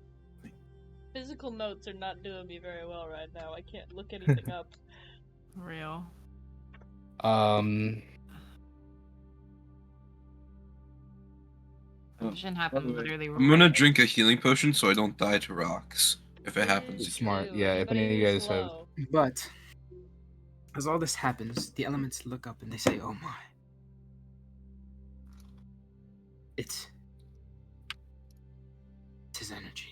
Physical notes are not doing me very well right now. I can't look anything up. Real. The vision happened literally. I'm gonna drink a healing potion so I don't die to rocks if it happens again. Smart. Yeah, if Anybody any of you who's guys have. slow. But as all this happens, the elements look up and they say, "Oh my! It's his energy."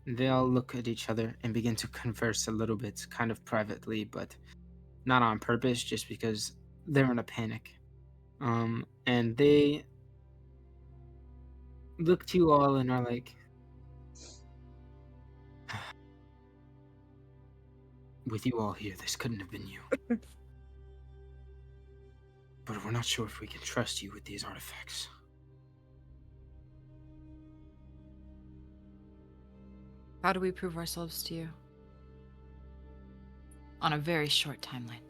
And they all look at each other and begin to converse a little bit, kind of privately, but not on purpose, just because they're in a panic. And they look to you all and are like, "With you all here, this couldn't have been you. But we're not sure if we can trust you with these artifacts." How do we prove ourselves to you? On a very short timeline.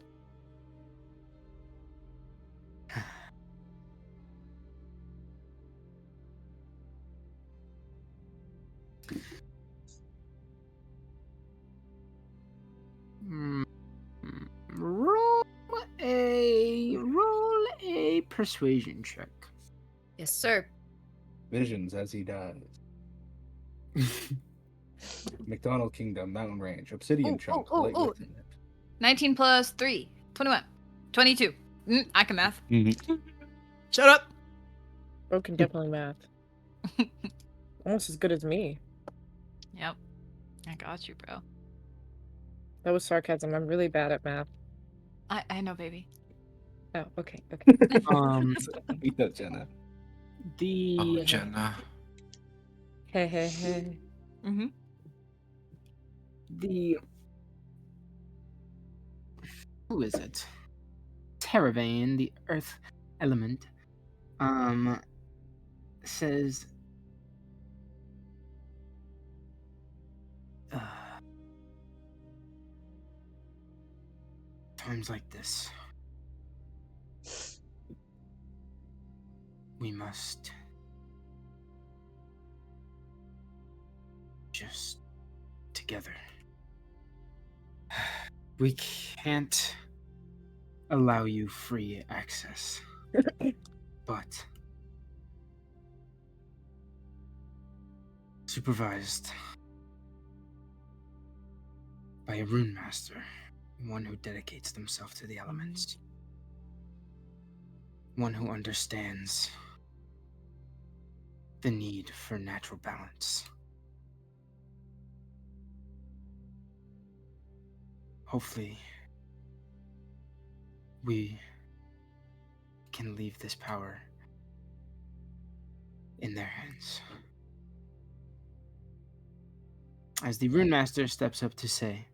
Mm, roll a persuasion check. Yes, sir. Visions as he dies. McDonald Kingdom, Mountain Range, Obsidian Chunk, light within it. 19 plus 3. 21. 22. I can math. Shut up! Bro can definitely math. Almost as good as me. Yep. I got you, bro. That was sarcasm. I'm really bad at math. I know, baby. Oh, okay. Beat that, Jenna. Oh, Jenna. Hey. Mm-hmm. Who is it? Terravane, the earth element, says, times like this, we must just together. We can't allow you free access, but supervised by a rune master, one who dedicates themselves to the elements, one who understands the need for natural balance. Hopefully, we can leave this power in their hands. As the Rune Master steps up to say,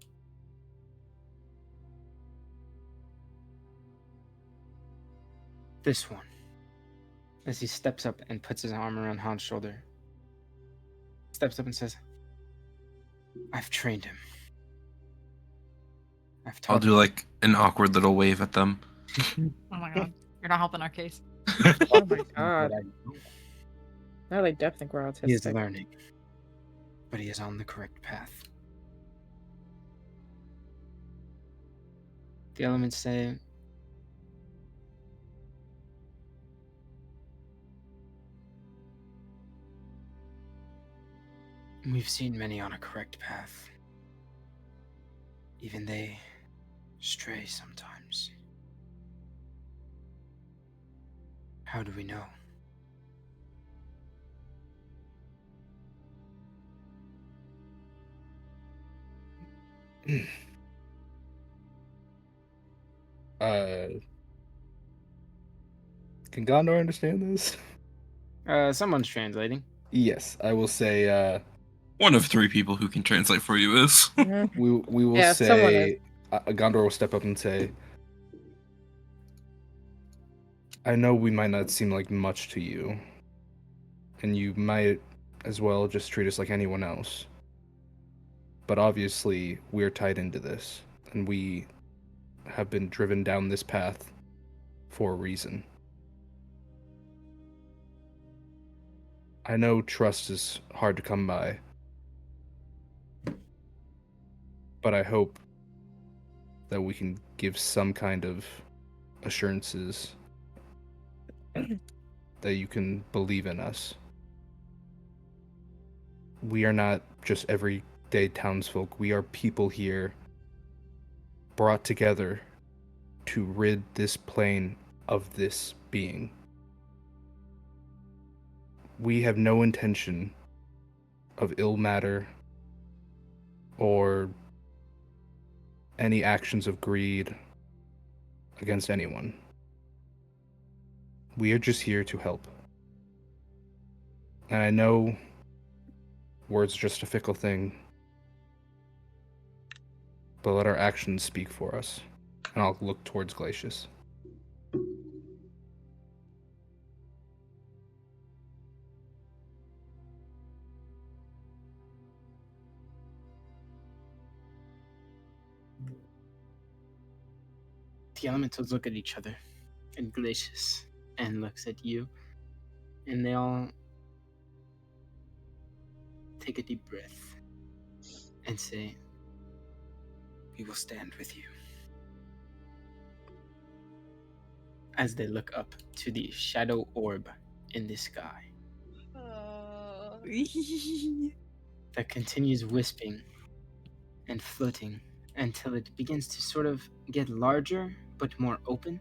this one, as he steps up and puts his arm around Han's shoulder, steps up and says, I've trained him. I've taught I'll do like an awkward little wave at them. Oh my god. You're not helping our case. Oh my god. Now they definitely think we're autistic. He is learning, but he is on the correct path. The elements say, we've seen many on a correct path. Even they stray sometimes. How do we know? Can Gaandor understand this? Someone's translating. Yes, I will say. One of three people who can translate for you is. Mhm. We will Yeah, someone is. say. Gondor will step up and say, "I know we might not seem like much to you, and you might as well just treat us like anyone else. But obviously, we're tied into this, and we have been driven down this path for a reason. I know trust is hard to come by, but I hope that we can give some kind of assurances that you can believe in us. We are not just everyday townsfolk. We are people here brought together to rid this plane of this being. We have no intention of ill matter or any actions of greed against anyone. We are just here to help. And I know words are just a fickle thing, but let our actions speak for us. And I'll look towards Glacius. The elementals look at each other, and Glacius, and looks at you, and they all take a deep breath and say, "We will stand with you." As they look up to the shadow orb in the sky that continues wisping and floating until it begins to sort of get larger but more open,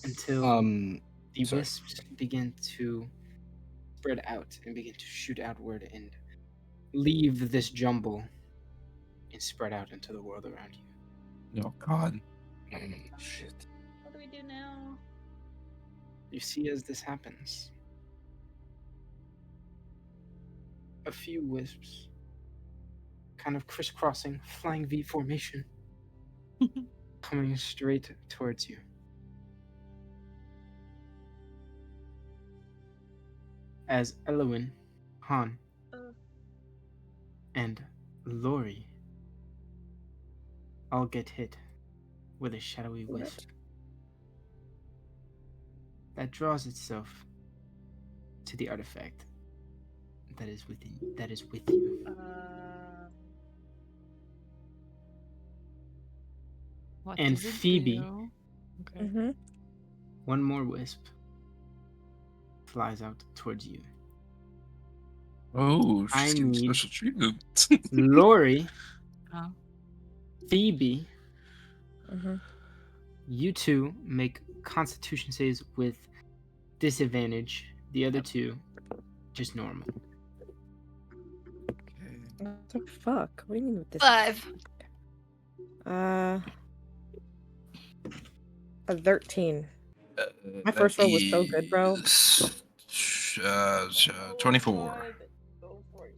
until the sorry. wisps begin to spread out and begin to shoot outward and leave this jumble and spread out into the world around you. Oh God. Shit. What do we do now? You see, as this happens, a few wisps kind of crisscrossing, flying V formation, coming straight towards you. As Elowin, Han, and Lauri all get hit with a shadowy wisp that draws itself to the artifact that is with you. What And does it Phoebe, do? Okay. Mm-hmm. one more wisp flies out towards you. Oh, I she's getting need- special treatment. Lauri, Oh. Phoebe, Mm-hmm. you two make Constitution saves with disadvantage. The other two, just normal. What the fuck? What do you mean with this? 5. A 13. My first roll was so good, bro. 24. Go for it.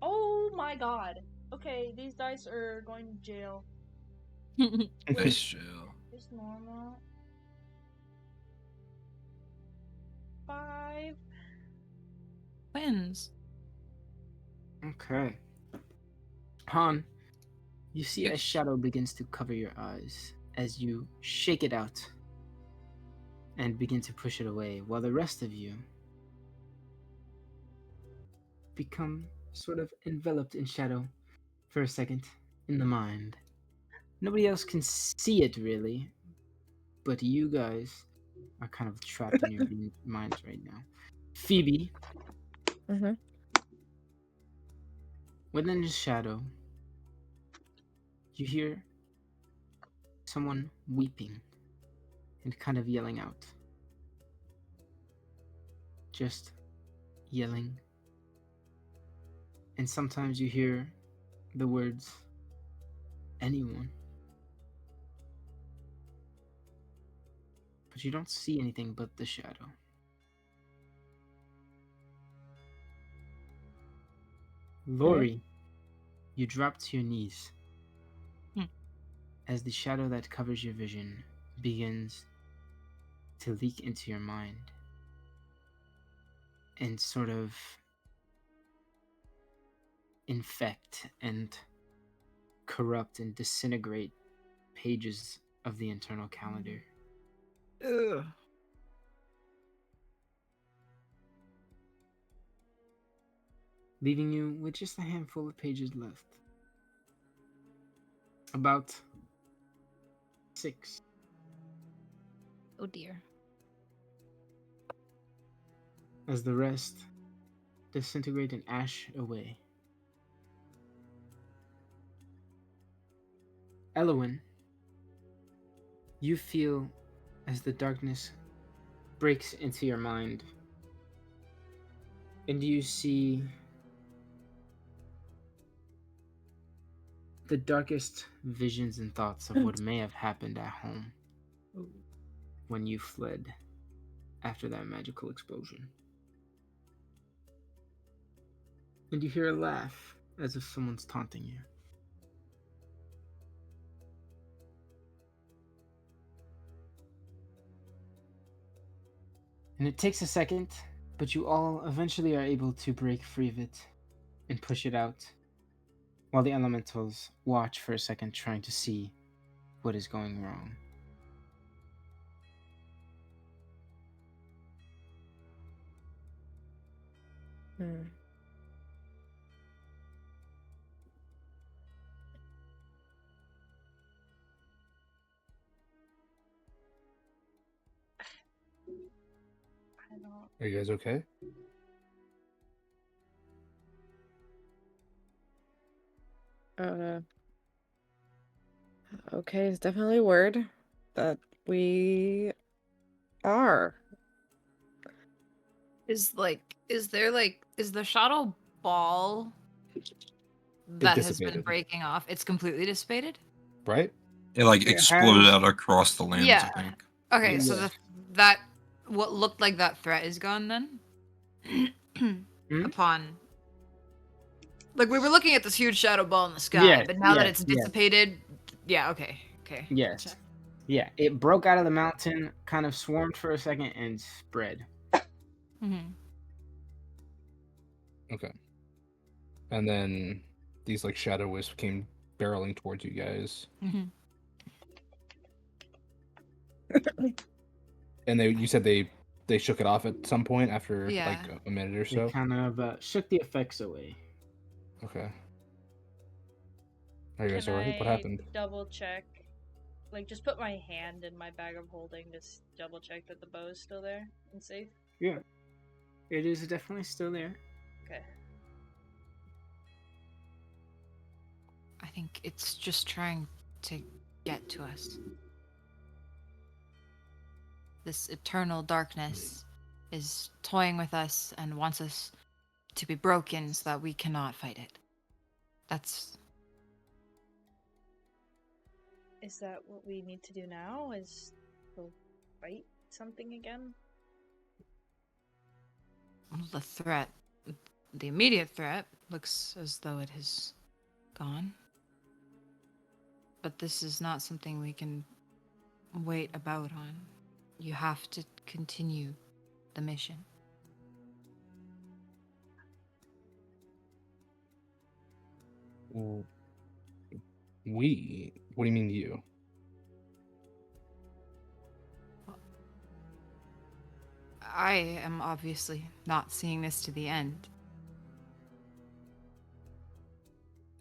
Oh my god. Okay, these dice are going to jail. Nice jail. Just normal. 5. Wins. Okay. Han, you see a Yes. shadow begins to cover your eyes as you shake it out and begin to push it away, while the rest of you become sort of enveloped in shadow for a second in the mind. Nobody else can see it really, but you guys are kind of trapped in your minds right now. Phoebe, Mm-hmm. within the shadow, you hear someone weeping and kind of yelling out. just yelling. And sometimes you hear the words, anyone. But you don't see anything but the shadow. Lauri, you drop to your knees as the shadow that covers your vision begins to leak into your mind and sort of infect and corrupt and disintegrate pages of the internal calendar. Ugh. Leaving you with just a handful of pages left. About 6. Oh dear. As the rest disintegrate and ash away. Elowin, you feel as the darkness breaks into your mind, and you see the darkest visions and thoughts of what may have happened at home when you fled after that magical explosion. And you hear a laugh as if someone's taunting you. And it takes a second, but you all eventually are able to break free of it and push it out, while the elementals watch for a second, trying to see what is going wrong. I don't. Are you guys okay? Okay, it's definitely a word that we are. Is the shadow ball that has been dissipated. breaking off? It's completely dissipated? Right? It like It exploded has- out across the lands, Yeah. I think. Okay, so Yeah. that what looked like that threat is gone then? Upon like we were looking at this huge shadow ball in the sky, Yes, but now that yes, it's yes. dissipated, yeah, okay. Yes. Gotcha. Yeah, it broke out of the mountain, kind of swarmed for a second, and spread. Mm-hmm. Okay. And then these like shadow wisps came barreling towards you guys. Mm-hmm. And you said they shook it off at some point after Yeah. like a minute or It so. kind of shook the effects away. Okay. Are you guys Can alright? What I happened? double check? Like, just put my hand in my bag of holding, just double check that the bow is still there and safe. Yeah, it is definitely still there. Okay. I think it's just trying to get to us. This eternal darkness is toying with us and wants us to be broken so that we cannot fight it. That's Is that what we need to do now? Is go fight something again? the threat. The immediate threat looks as though it has gone. But this is not something we can wait about on. You have to continue the mission. We? What do you mean you? I am obviously not seeing this to the end.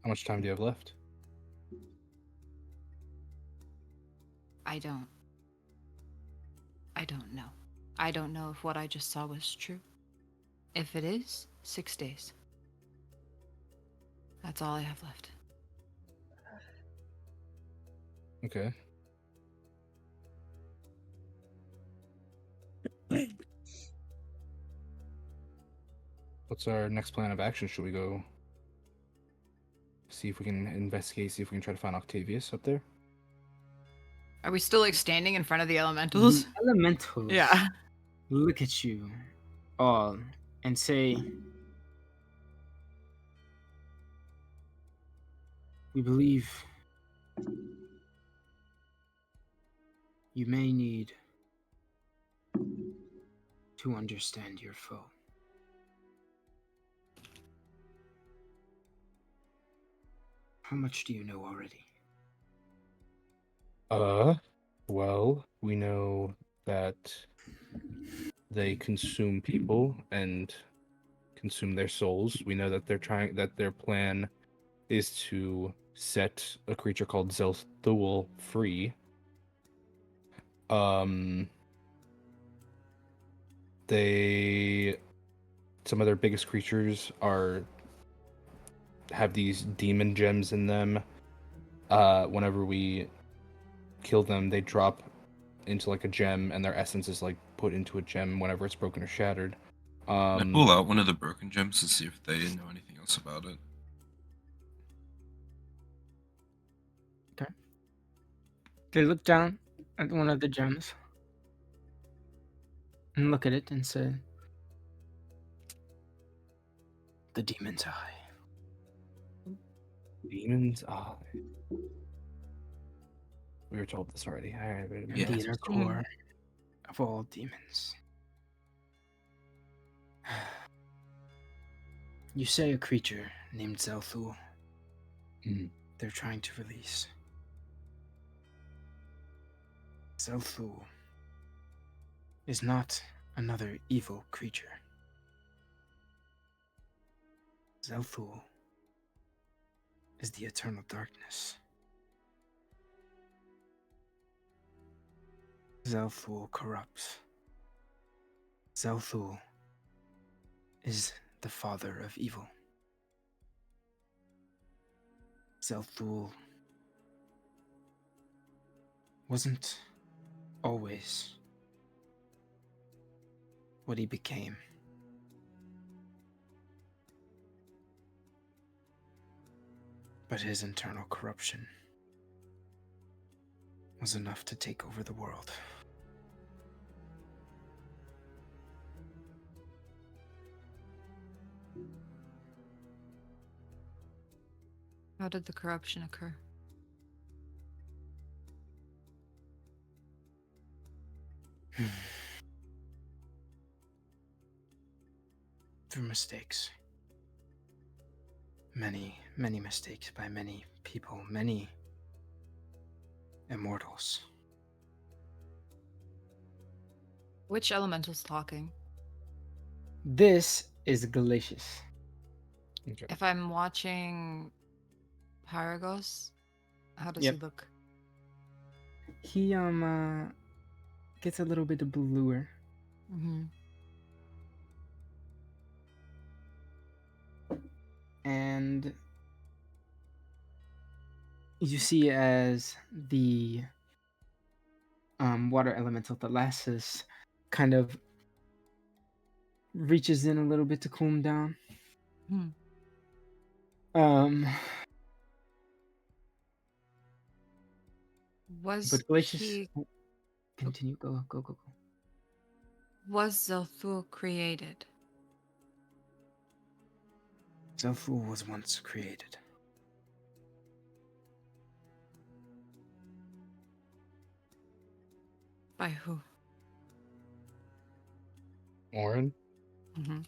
How much time do you have left? I don't know. I don't know if what I just saw was true. If it is, 6 days. That's all I have left. Okay. What's our next plan of action? Should we go see if we can investigate, see if we can try to find Octavius up there? Are we still like standing in front of the elementals? The elementals Yeah. look at you all and say, "We believe you may need to understand your foe." How much do you know already? Well, we know that they consume people and consume their souls. We know that their plan is to set a creature called Zelthul free. Some of their biggest creatures have these demon gems in them. Whenever we kill them, they drop into like a gem, and their essence is like put into a gem whenever it's broken or shattered. I pull out one of the broken gems to see if they know anything else about it. They look down at one of the gems and look at it and say, "The demon's eye." Demon's eye. We were told this already. Yeah. The inner core of all demons. You say a creature named Zelthul. They're trying to release. Zelthul is not another evil creature. Zelthul is the eternal darkness. Zelthul corrupts. Zelthul is the father of evil. Zelthul wasn't always what he became. But his internal corruption was enough to take over the world. How did the corruption occur? Through mistakes. Many, many mistakes by many people, many immortals. Which elemental's talking? This is Galatius. Okay. If I'm watching Paragos, how does Yep. he look? He gets a little bit bluer. Mm-hmm. And you see as the water elemental Thalassus kind of reaches in a little bit to cool him down. Was But Galatius, he continue. Go. was Zelthul created? Zelthul was once created. By who? Orin? Mm-hmm.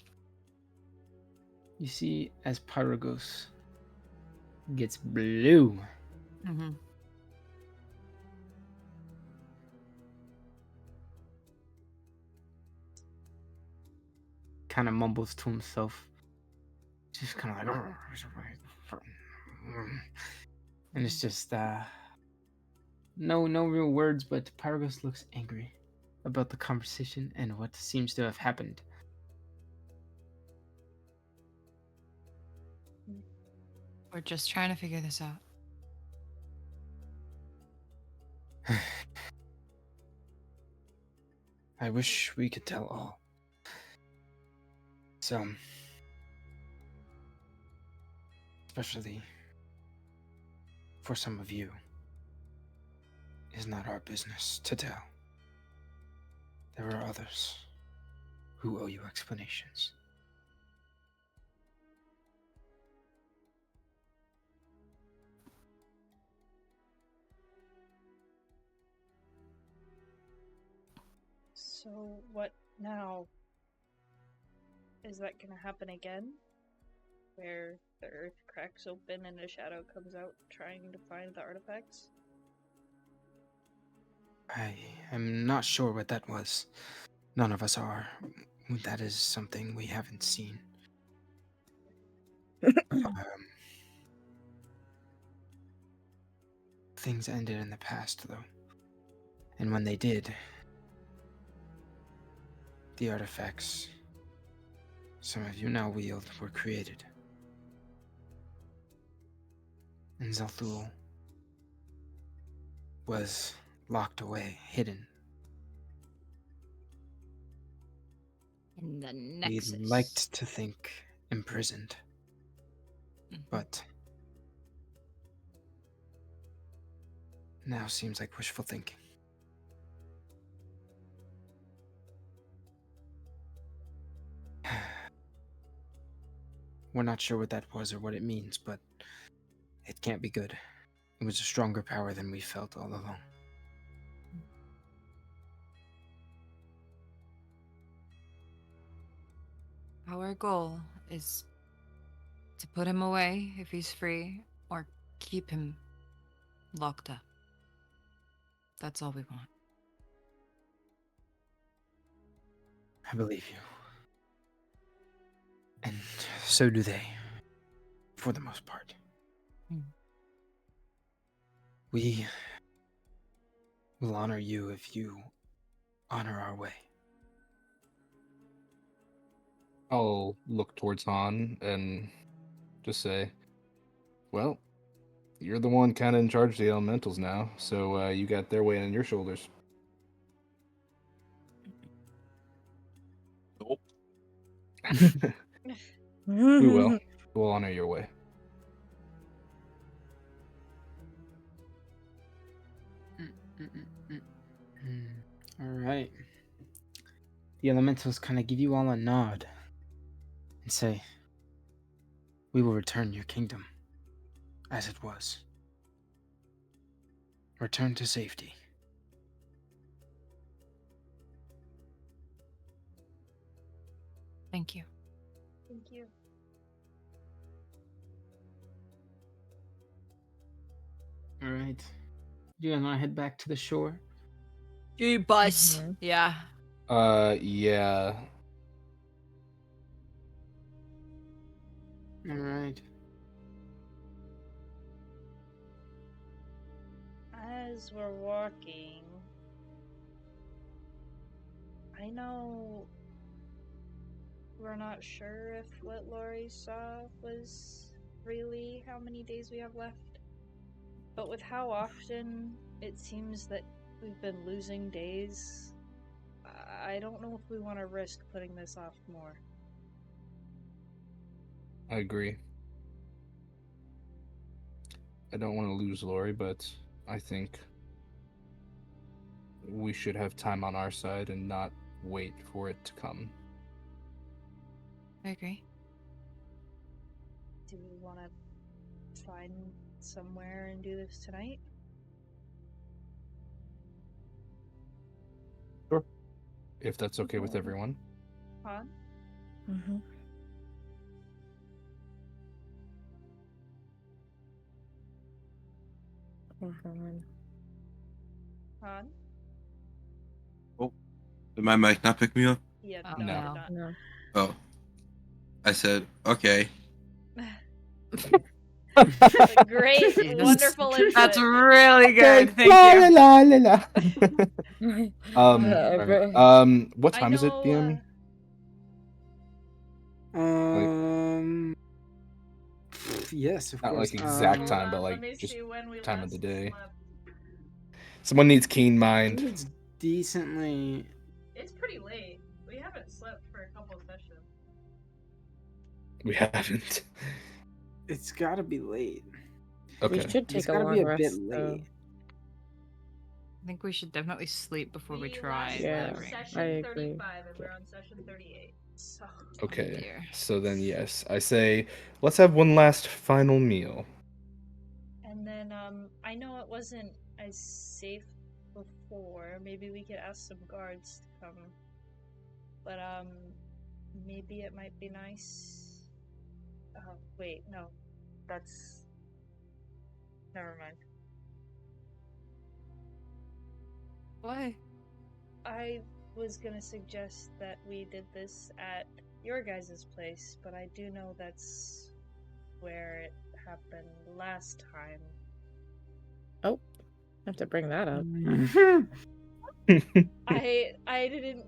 You see as Pyragos gets blue. Mm-hmm. Kind of mumbles to himself. Just kind of like... And it's just... No real words, but Pyragos looks angry about the conversation and what seems to have happened. We're just trying to figure this out. I wish we could tell all. So, especially for some of you, is not our business to tell. There are others who owe you explanations. So what now? Is that gonna happen again? Where the earth cracks open and a shadow comes out trying to find the artifacts? I am not sure what that was. None of us are. That is something we haven't seen. Things ended in the past, though. And when they did, the artifacts some of you now wield were created. And Zalthul was locked away, hidden. In the We Nexus. liked to think imprisoned, but now seems like wishful thinking. We're not sure what that was or what it means, but it can't be good. It was a stronger power than we felt all along. Our goal is to put him away if he's free, or keep him locked up. That's all we want. I believe you. And so do they, for the most part. We will honor you if you honor our way. I'll look towards Han and just say, well, you're the one kind of in charge of the elementals now, so you got their weight on your shoulders. Nope. We will. We'll honor your way. All right. The elementals kind of give you all a nod and say, we will return your kingdom as it was. Return to safety. Thank you. Thank you. All right. You guys want to head back to the shore? You bus. Mhm. Yeah. Yeah. All right. As we're walking, I know we're not sure if what Lauri saw was really how many days we have left. But with how often it seems that we've been losing days, I don't know if we want to risk putting this off more. I agree. I don't want to lose Lauri, but I think we should have time on our side and not wait for it to come. I agree. Do we want to find somewhere and do this tonight? Sure. If that's okay with everyone. Han? Mm-hmm. Han? Did my mic not pick me up? Yeah, Oh, no, no. I did not. No. Oh. I said, okay. Great, wonderful input. That's really good. Okay, Thank la, you. la, la, la, la. Alright. What I time is it, know, DM? Yes, of Not course. like exact hold time, on, but let like me just see when we time of the last day. slept. Someone needs keen I think mind. it's decently. It's pretty late. We haven't slept for a couple sessions. We haven't. It's gotta be late. We Okay. should It's take a gotta long be a rest. bit though. late. I think we should definitely sleep before we We try. last Yeah, left ring. session I agree. 35 and we're on session 38. So Okay. dear. So then, yes, I say let's have one last final meal. and then I know it wasn't as safe before. Maybe we could ask some guards to come. But maybe it might be nice. Oh, wait, no. That's never mind. Why? I was gonna suggest that we did this at your guys' place, but I do know that's where it happened last time. I have to bring that up. I didn't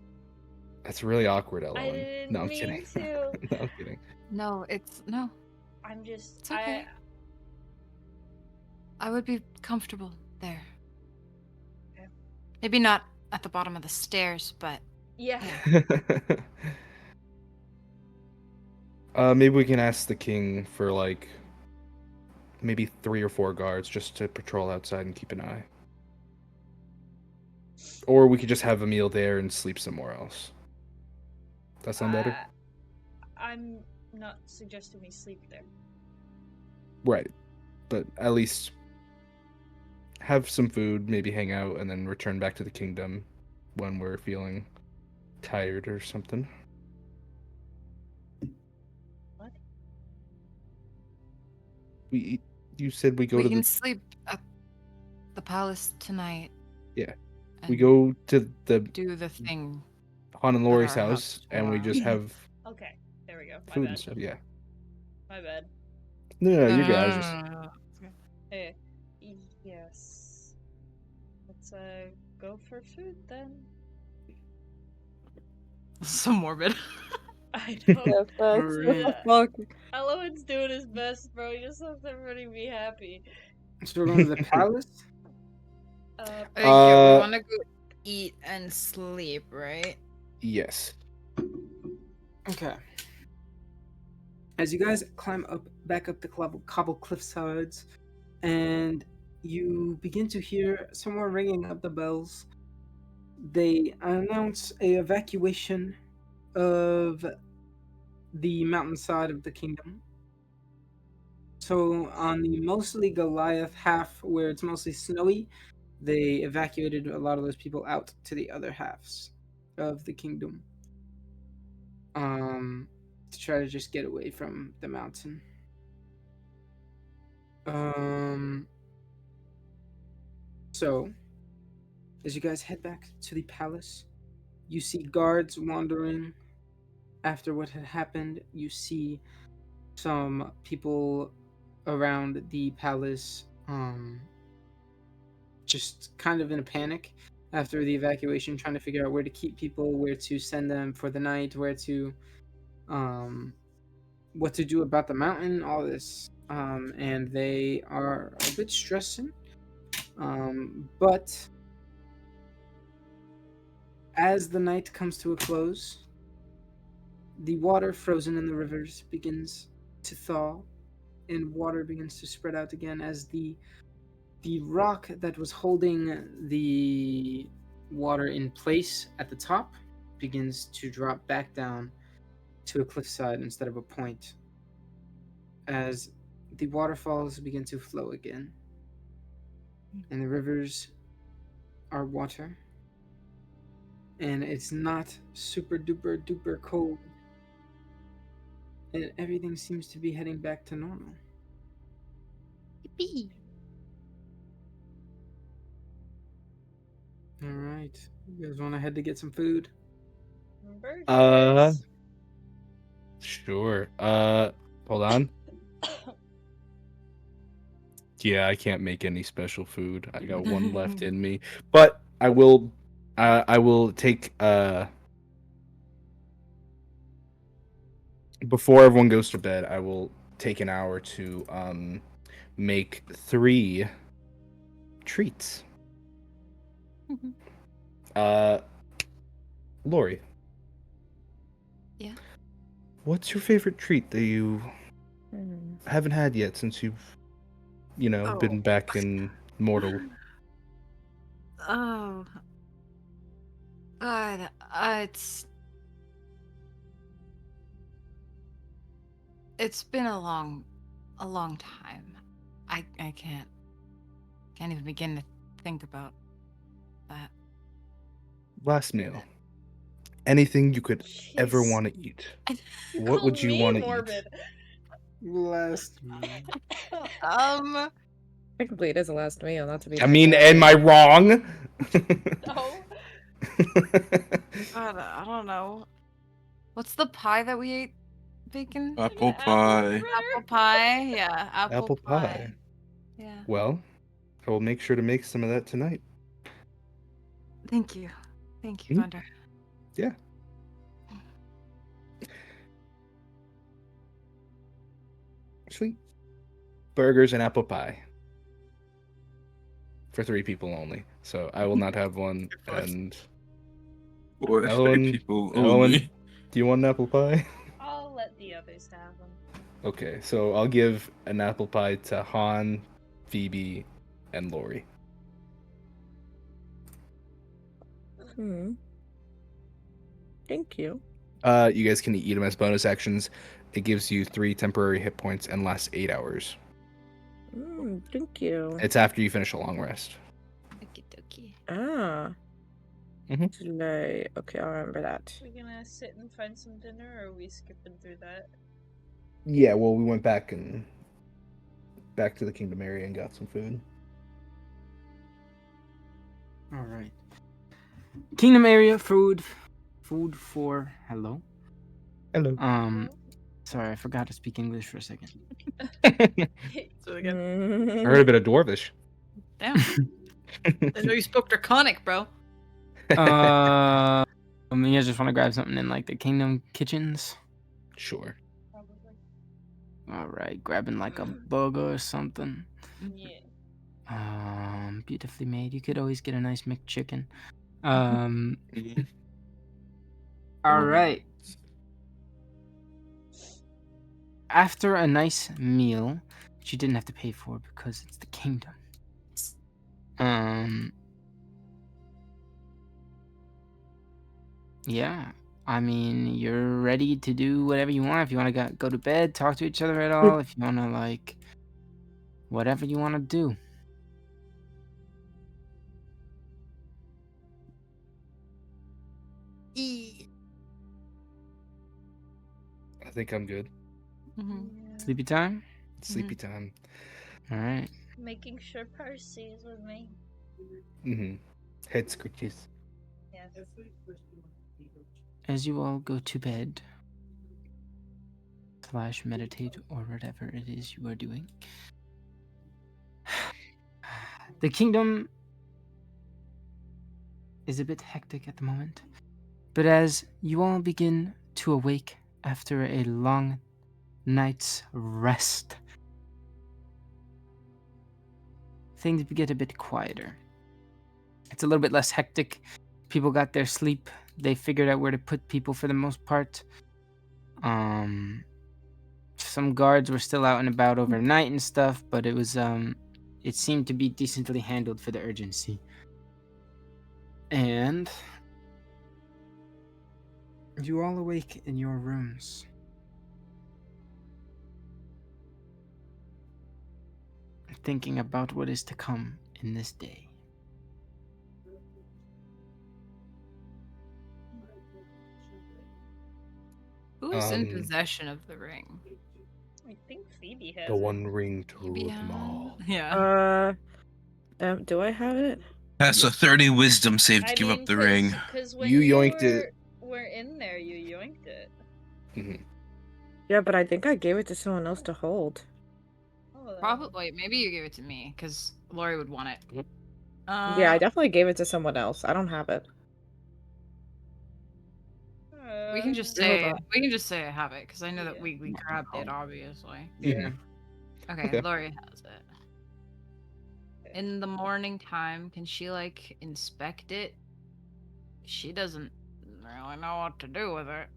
That's really awkward, I Elowin. didn't No, I'm mean kidding. to. No, I'm kidding. No, it's no. I'm just It's okay. I would be comfortable there. Okay. Maybe not at the bottom of the stairs, but yeah. Maybe we can ask the king for like maybe 3 or 4 guards just to patrol outside and keep an eye. Or we could just have a meal there and sleep somewhere else. That sound better? I'm not suggesting we sleep there. Right. But at least have some food, maybe hang out, and then return back to the kingdom when we're feeling tired or something. What? You said we go we to can the sleep at the palace tonight. Yeah. and we go to the do the thing. Han and Lauri's our house house and we tomorrow. just have Okay, there we go. My food bad. and stuff. Yeah. My bad. No, you're good. I was just Hey, yes. Let's go for food then. So morbid. I know. Yes, that's Alright. fuck. Elowin's doing his best, bro. He just wants everybody to be happy. So we're going to the palace. Okay, we Uh, want to go eat and sleep, right? yes. Okay. As you guys climb back up the cobble cliff sides, and you begin to hear someone ringing up the bells, they announce a evacuation of the mountainside of the kingdom. So on the mostly Goliath half, where it's mostly snowy, they evacuated a lot of those people out to the other halves of the kingdom. To try to just get away from the mountain. So, as you guys head back to the palace, you see guards wandering after what had happened. You see some people around the palace, just kind of in a panic after the evacuation, trying to figure out where to keep people, where to send them for the night, where to, what to do about the mountain, all this. And they are a bit stressing. But as the night comes to a close, the water frozen in the rivers begins to thaw, and water begins to spread out again as the rock that was holding the water in place at the top begins to drop back down to a cliffside instead of a point, as the waterfalls begin to flow again, and the rivers are water, and it's not super duper duper cold, and everything seems to be heading back to normal. Yippee. All right, you guys want to head to get some food? Burgers. Sure. Hold on. Yeah, I can't make any special food. I got one left in me, but I will take before everyone goes to bed, I will take an hour to make 3 treats. Lauri. Yeah? What's your favorite treat that you haven't had yet since you've, been back in mortal. Oh. God, it's been a long time. I can't even begin to think about that. Last meal. Anything you could ever Jeez. want to eat. You What would called you me want to eat? morbid. Last meal. Technically, it is the last meal, not to be. I mean, am I wrong? No. God, I don't know. What's the pie that we ate? Bacon? Apple Apple pie. fritter? Apple pie? Yeah, apple pie. Yeah. Well, I will make sure to make some of that tonight. Thank you. Thank you, Hmm? Gaandor. Yeah. Sweet. Burgers and apple pie. For 3 people only. So I will not have one. And For Elowin, people Elowin, only. do you want an apple pie? I'll let the others have them. Okay, so I'll give an apple pie to Han, Phoebe, and Lauri. Thank you. You guys can eat them as bonus actions. It gives you 3 temporary hit points and lasts 8 hours. Thank you. It's after you finish a long rest. Okie Ah. Mhm. Okay, I'll remember that. We gonna sit and find some dinner, or are we skipping through that? Yeah, well, we went back to the Kingdom area and got some food. All right. Kingdom area food for hello. Hello. Sorry, I forgot to speak English for a second. It's really good. I heard a bit of Dwarvish. Damn. I know you spoke Draconic, bro. You guys just want to grab something in like the Kingdom kitchens? Sure. Probably. All right, grabbing like a burger or something. Yeah. Beautifully made. You could always get a nice McChicken. Mhm. All right. After a nice meal, which you didn't have to pay for because it's the Kingdom. Yeah. I mean, you're ready to do whatever you want. If you want to go to bed, talk to each other at all. If you want to, like, whatever you want to do. I think I'm good. Yeah. Sleepy time? Sleepy time. All right. Making sure Percy is with me. Head scratches. Yes. As you all go to bed / meditate or whatever it is you are doing, the Kingdom is a bit hectic at the moment. But as you all begin to awake after a long night's rest, things get a bit quieter. It's a little bit less hectic. People got their sleep. They figured out where to put people for the most part. Some guards were still out and about overnight and stuff, but it seemed to be decently handled for the urgency. And you all awake in your rooms. Thinking about what is to come in this day. Who's in possession of the ring? I think Phoebe has The it. one ring to Phoebe rule them all. Yeah. Do I have it? That's a 30 wisdom save to give up the ring. Because when You you yoinked it. were in there, you yoinked it. Yeah, but I think I gave it to someone else to hold. Oh, Probably. Maybe you gave it to me, because Lauri would want it. Yeah, I definitely gave it to someone else. I don't have it. We can just Hold say on. I have it, because I know that we grabbed it, obviously. Yeah. Okay, Lauri has it. In the morning time, can she like inspect it? She doesn't really know what to do with it.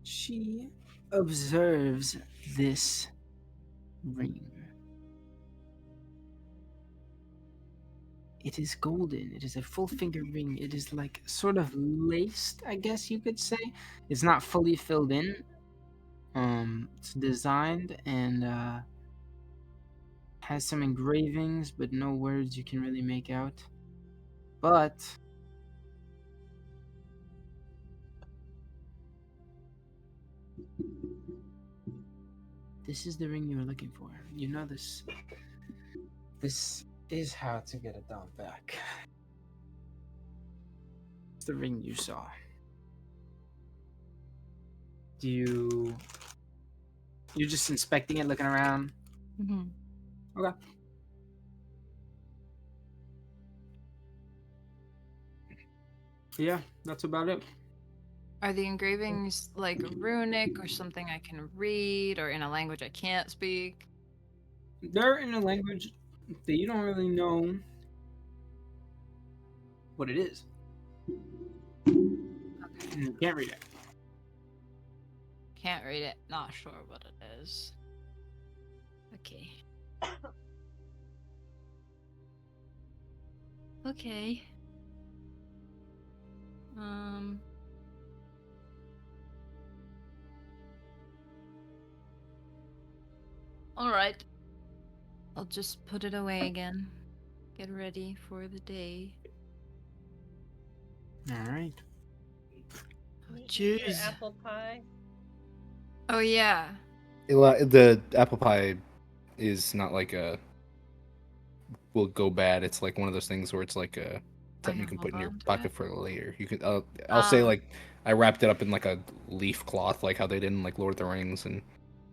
She observes this ring. It is golden. It is a full finger ring. It is like sort of laced, I guess you could say. It's not fully filled in. It's designed and has some engravings, but no words you can really make out. But this is the ring you were looking for. You know this. This is how to get Addaam back. It's the ring you saw. You're just inspecting it, looking around. Mm-hmm. Okay. Yeah, that's about it. Are the engravings like runic or something I can read or in a language I can't speak? They're in a language that you don't really know what it is. Okay. You can't read it. Can't read it. Not sure what it is. Okay. Okay. All right. I'll just put it away again. Get ready for the day. All right. You eat your Jeez. apple pie. Oh yeah. The apple pie is not like a will go bad. It's like one of those things where it's like a something you can hold put in your on to pocket it? for later. You can I'll say Ah. like I wrapped it up in like a leaf cloth, like how they did in like Lord of the Rings, and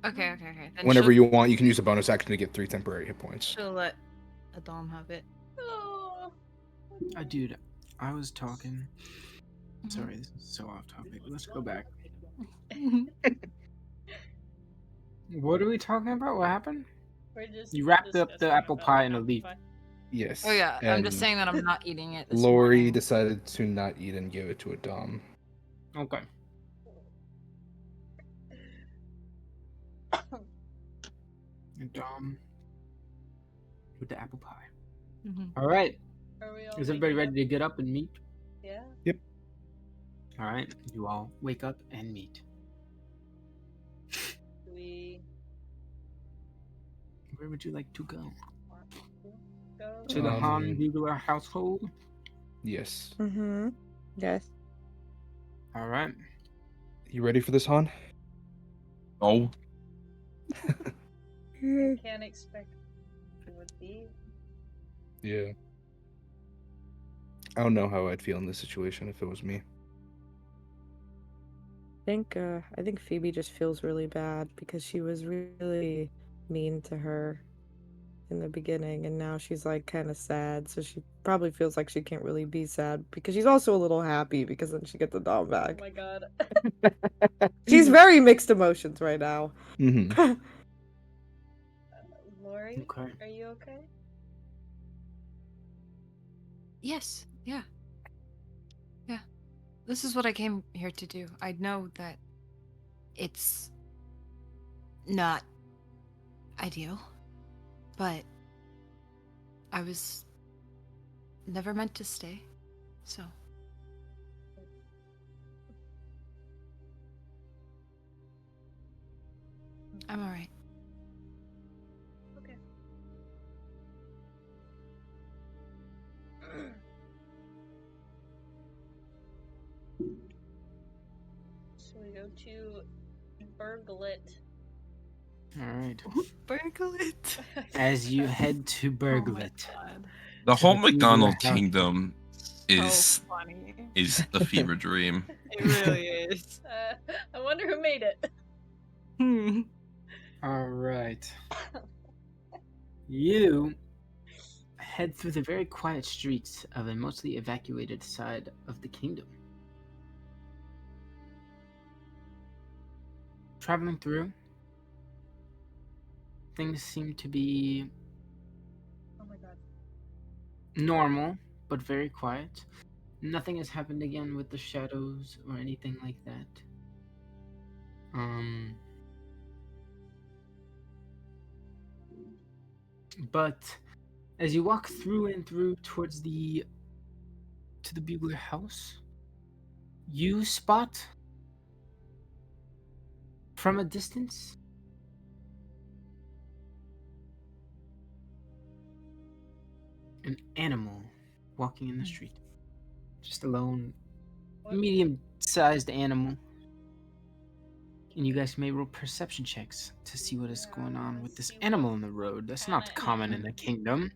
Okay. Then whenever you want, you can use a bonus action to get 3 temporary hit points. she'll let Addaam have it. Oh. Dude, I was talking. Mhm. Sorry, this is so off topic. Let's go back. What are we talking about? What happened? We're just You wrapped up the discussing apple about pie in a apple leaf. pie. Yes. Oh yeah, I'm just and saying that I'm not eating it this Lauri morning. decided to not eat and give it to Addaam. Okay. And with the apple pie. Mhm. All right. Are we all Is everybody waking ready up? to get up and meet? Yeah. All right. You all wake up and meet. We Where would you like to go? want to go. To the Han Bugler household? Yes. Mm-hmm. Yes. All right. You ready for this, Han? Oh, I can't expect it would be. Yeah. I don't know how I'd feel in this situation if it was me. I think Phoebe just feels really bad because she was really mean to her in the beginning, and now she's like kind of sad, so she probably feels like she can't really be sad because she's also a little happy because then she gets the doll Oh back. my god. She's very mixed emotions right now. Mm-hmm. Lauri, Okay. are you okay? Yes, yeah. This is what I came here to do. I know that it's not ideal, but I was never meant to stay, so. I'm alright. Okay. So we go to Burglet. All right. Burgle it. As you head to Oh my Burglet. god. the To whole the McDonald Bugler house. kingdom is So funny. the fever dream. It really is. I wonder who made it. Hmm. All right. You head through the very quiet streets of a mostly evacuated side of the kingdom. Traveling through, things seem to be Oh my god. normal, but very quiet. Nothing has happened again with the shadows or anything like that. But as you walk through and through towards the bugler house, you spot from a distance an animal walking in the street. Just a lone, medium-sized animal. And you guys may roll perception checks to see what is going on with this animal on the road. That's not common in the kingdom.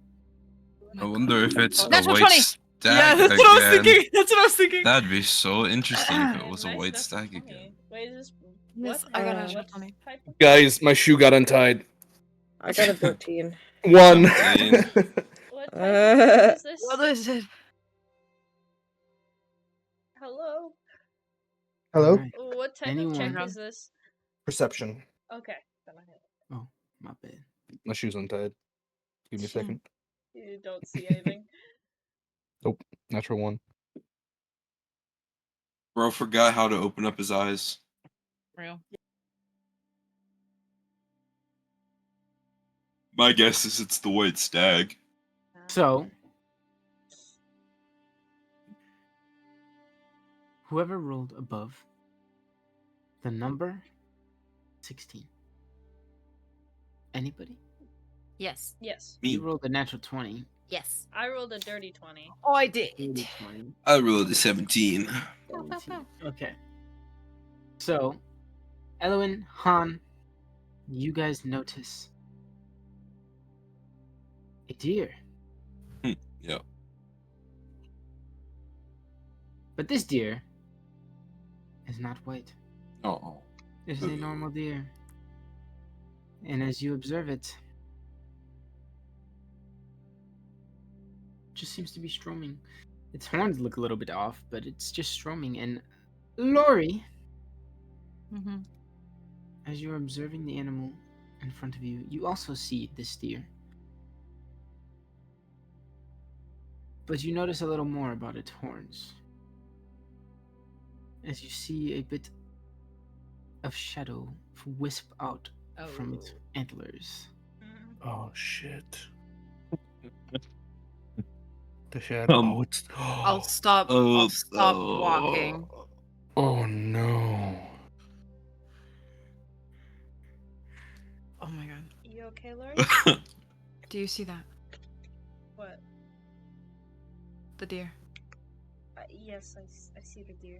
I wonder if it's a Natural white 20. stag Yeah, that's what I was again. thinking. That's what I was thinking. That'd be so interesting if it was a Nice, white that's stag funny. again. Wait, is this Yes, what? I got a what natural 20. type of- Guys, my shoe got untied. I got a 13. 1. What type of Uh, is this? What is it? Hello? Hello? Alright. What type Anyone? of check Hang on. is this? Perception. Okay. Then I hit. Oh, my bad. My shoe's untied. Give me a second. You don't see anything. Natural 1. Bro forgot how to open up his eyes. Real. My guess is it's the white stag. So, whoever rolled above the number 16. Anybody? Yes. Yes. Me. You rolled a natural 20. Yes. I rolled a dirty 20. Oh, I did. 20. I rolled a 17. 17. Okay. So, Elowin, Han, you guys notice a deer. Yeah. But this deer is not white. Oh. It is a normal deer. And as you observe it, just seems to be stroming. Its horns look a little bit off, but it's just stroming. And Lauri, Mm-hmm. as you're observing the animal in front of you, you also see this deer. But you notice a little more about its horns. As you see a bit of shadow wisp out from its antlers. Oh, shit. The shadow. Oh, it's. I'll stop. Oh, I'll stop walking. Oh, no. Oh my god. You okay, Lauri? Do you see that? What? The deer. Yes, I see the deer.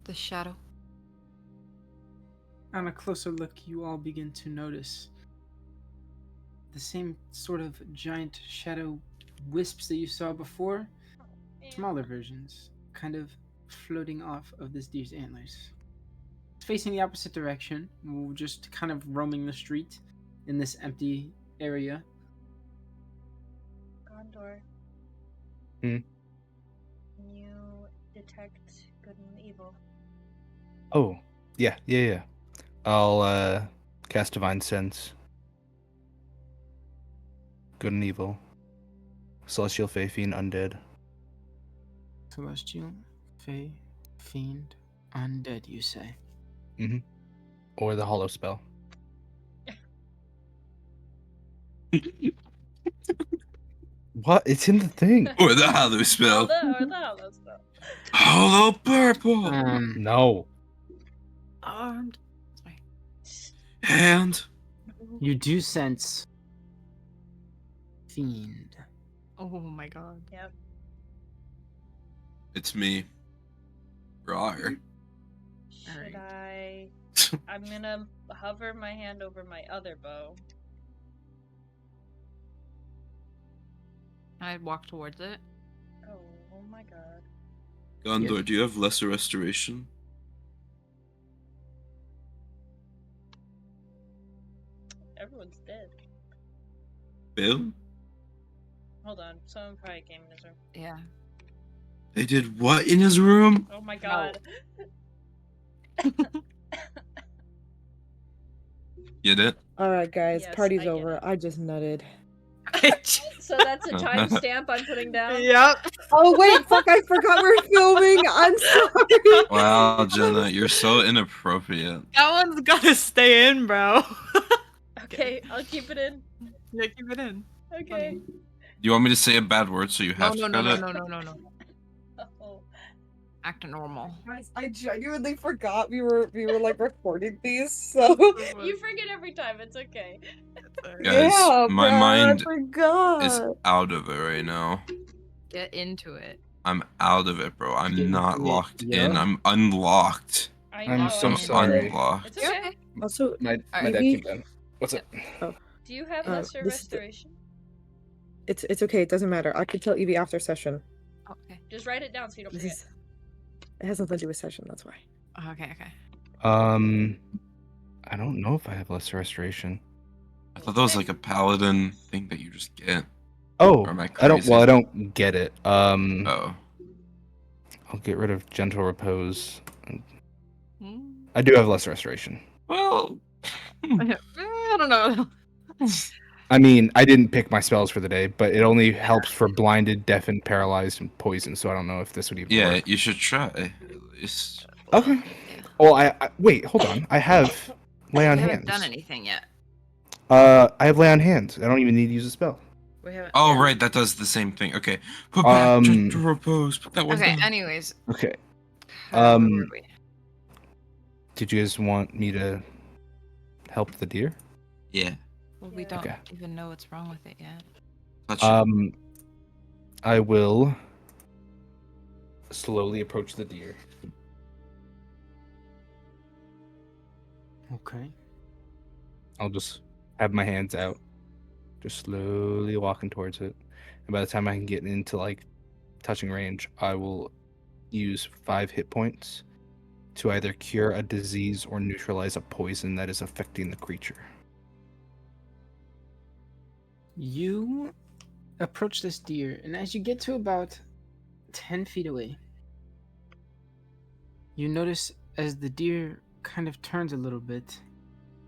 The shadow. On a closer look, you all begin to notice the same sort of giant shadow wisps that you saw before, smaller versions, kind of floating off of this deer's antlers. It's facing the opposite direction, just kind of roaming the street in this empty area. Gaandor. Hmm? Can you detect good and evil? Oh, yeah. I'll cast Divine Sense. Good and evil. Celestial, Fey, Fiend, Undead. Celestial, Fey, Fiend, Undead, you say? Mm-hmm. Or the Hollow Spell. What? It's in the thing. Or the hollow spell. Or the hollow spell. Hollow purple. No. Armed. And You do sense Fiend. Oh my god. Yep. it's me. Rawr. Should Alright. I'm gonna hover my hand over my other bow. I walk towards it. Oh my god. Gaandor, Yes. do you have lesser restoration? Everyone's dead. Bill? Hold on, someone probably came in his room. Yeah. They did what in his room? Oh my god. Get it? Alright, guys, Yes, party's I get over. it. I just nutted. So that's a timestamp I'm putting down? Yep. Oh wait, fuck! I forgot we're filming. I'm sorry. Wow, Jenna, you're so inappropriate. That one's gotta stay in, bro. Okay, I'll keep it in. Yeah, keep it in. Okay. Do you want me to say a bad word so you No, have no, to no, cut no, it? no, no, no, no. Oh. Act normal. Guys, I genuinely forgot we were like recording these. So You forget every time. It's okay. Guys, yeah, my bro, mind I forgot. is out of it right now. Get into it. I'm out of it, bro. I'm not locked in. Yeah. I'm unlocked. I I'm know. so I'm sorry. unlocked. It's You're okay. okay. Also, My Alright. deck maybe came down. What's up? Do you have Uh, lesser this is the- restoration? it's okay. It doesn't matter. I could tell Evie after session. Okay. Just write it down so you don't This forget. is. It has nothing to do with session. That's why. Okay, okay. I don't know if I have lesser restoration. I thought that was like a paladin thing that you just get. Oh, Or am I I don't. crazy? Well, I don't get it. Oh. I'll get rid of gentle repose. Hmm. I do have lesser restoration. Well. I don't know. I mean, I didn't pick my spells for the day, but it only helps for blinded, deafened, paralyzed, and poison. So I don't know if this would even Yeah, work. you should try at least. Okay. Yeah. Well, I wait. Hold on. I have lay on We hands. haven't done anything yet. I have lay on hands. I don't even need to use a spell. We haven't. Oh, yeah. right, that does the same thing. Okay. Put back gentle repose. Put that one Okay. down. Anyways. Okay. Where were we? Did you guys want me to help the deer? Yeah. Well, we Yeah. don't Okay. even know what's wrong with it yet. Touch it. I will slowly approach the deer. Okay. I'll just have my hands out, just slowly walking towards it. And by the time I can get into like touching range, I will use 5 hit points to either cure a disease or neutralize a poison that is affecting the creature. You approach this deer, and as you get to about 10 feet away, you notice as the deer kind of turns a little bit,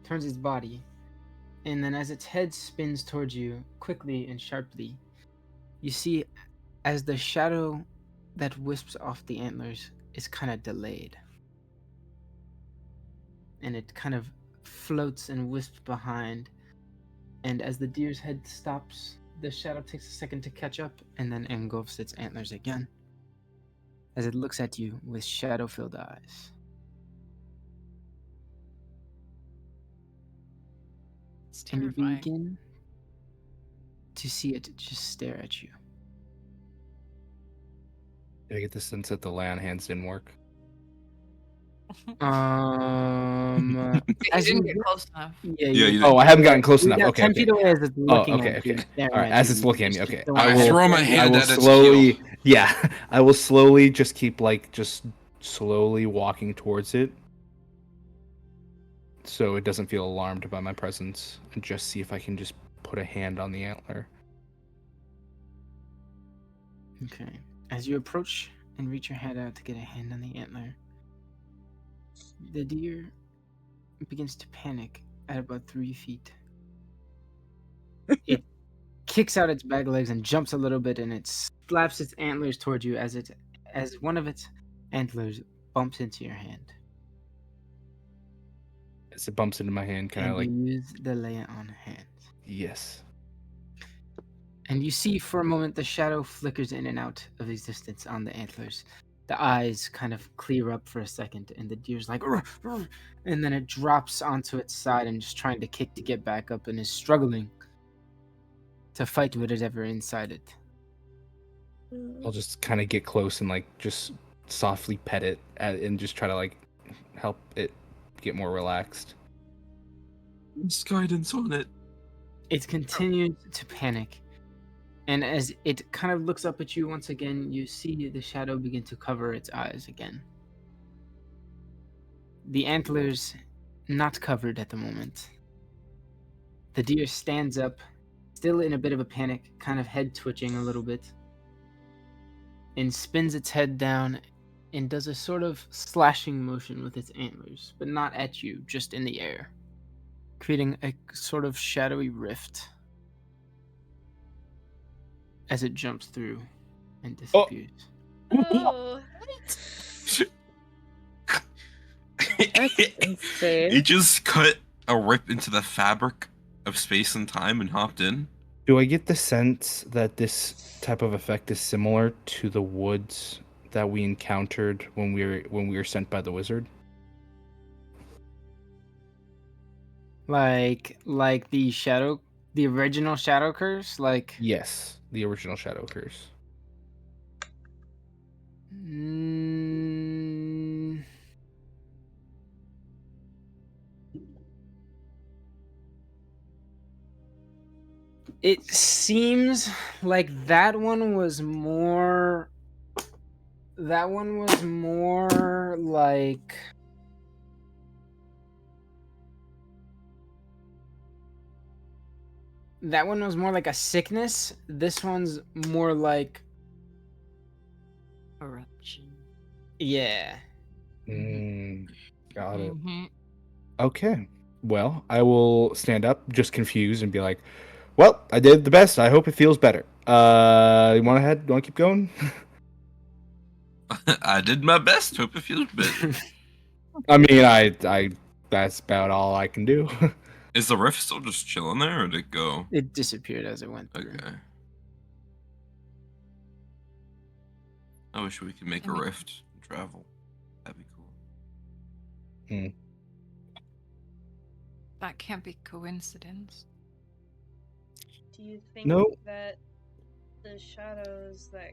turns its body, and then as its head spins towards you quickly and sharply, you see as the shadow that wisps off the antlers is kind of delayed. And it kind of floats and wisps behind. And as the deer's head stops, the shadow takes a second to catch up and then engulfs its antlers again as it looks at you with shadow-filled eyes. It's And you terrifying. begin to see it just stare at you. Did I get the sense that the lay on hands didn't work? You As didn't you get close enough. yeah, Yeah, you Oh, I haven't gotten close you enough. got Okay, 10 okay. feet away as it's looking okay, at you, okay. staring All right, at as you. it's looking at me, Just okay. don't I have throw it. my I hand will at its slowly, heel. yeah, I will slowly just keep like just slowly walking towards it, so it doesn't feel alarmed by my presence, and just see if I can just put a hand on the antler. Okay. As you approach and reach your hand out to get a hand on the antler, the deer begins to panic at about 3 feet. It kicks out its back legs and jumps a little bit, and it slaps its antlers towards you as one of its antlers bumps into your hand. As it bumps into my hand, can I And like? you use the lay on hands. Yes. And you see for a moment the shadow flickers in and out of existence on the antlers. The eyes kind of clear up for a second, and the deer's like, "Rrr, rrr," and then it drops onto its side and just trying to kick to get back up and is struggling to fight whatever inside it. I'll just kind of get close and like just softly pet it and just try to like help it get more relaxed. Just guidance on it. It continues to panic, and as it kind of looks up at you once again, you see the shadow begin to cover its eyes again. The antlers not covered at the moment. The deer stands up, still in a bit of a panic, kind of head twitching a little bit, and spins its head down and does a sort of slashing motion with its antlers, but not at you, just in the air, creating a sort of shadowy rift as it jumps through. and disappears. Oh. That's insane. It just cut a rip into the fabric of space and time and hopped in. Do I get the sense that this type of effect is similar to the woods that we encountered when we were sent by the wizard? Like the original shadow curse, like. Yes, the original Shadow Curse. Mm, it seems like that one was more. That one was more like. That one was more like a sickness. This one's more like. Corruption. Yeah. Got it. Mhm. Okay. Well, I will stand up, just confused, and be like, "Well, I did the best. I hope it feels better. You want to head? Want to keep going?" I did my best. Hope it feels better. I mean, I that's about all I can do. Is the rift still just chilling there, or did it go? It disappeared as it went through. Okay. I wish we could make I a mean- rift and travel. That'd be cool. That can't be coincidence. Do you think No. that the shadows that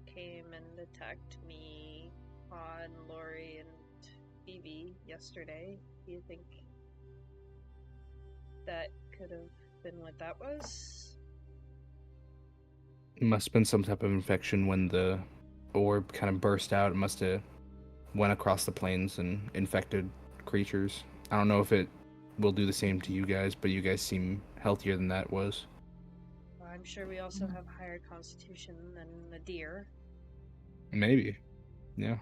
came and attacked me, on Lauri, and Evie yesterday, do you think that could have been what that was? It must have been some type of infection when the orb kind of burst out. It must have went across the plains and infected creatures. I don't know if it will do the same to you guys, but you guys seem healthier than that was. Well, I'm sure we also have higher constitution than the deer. Maybe. Yeah.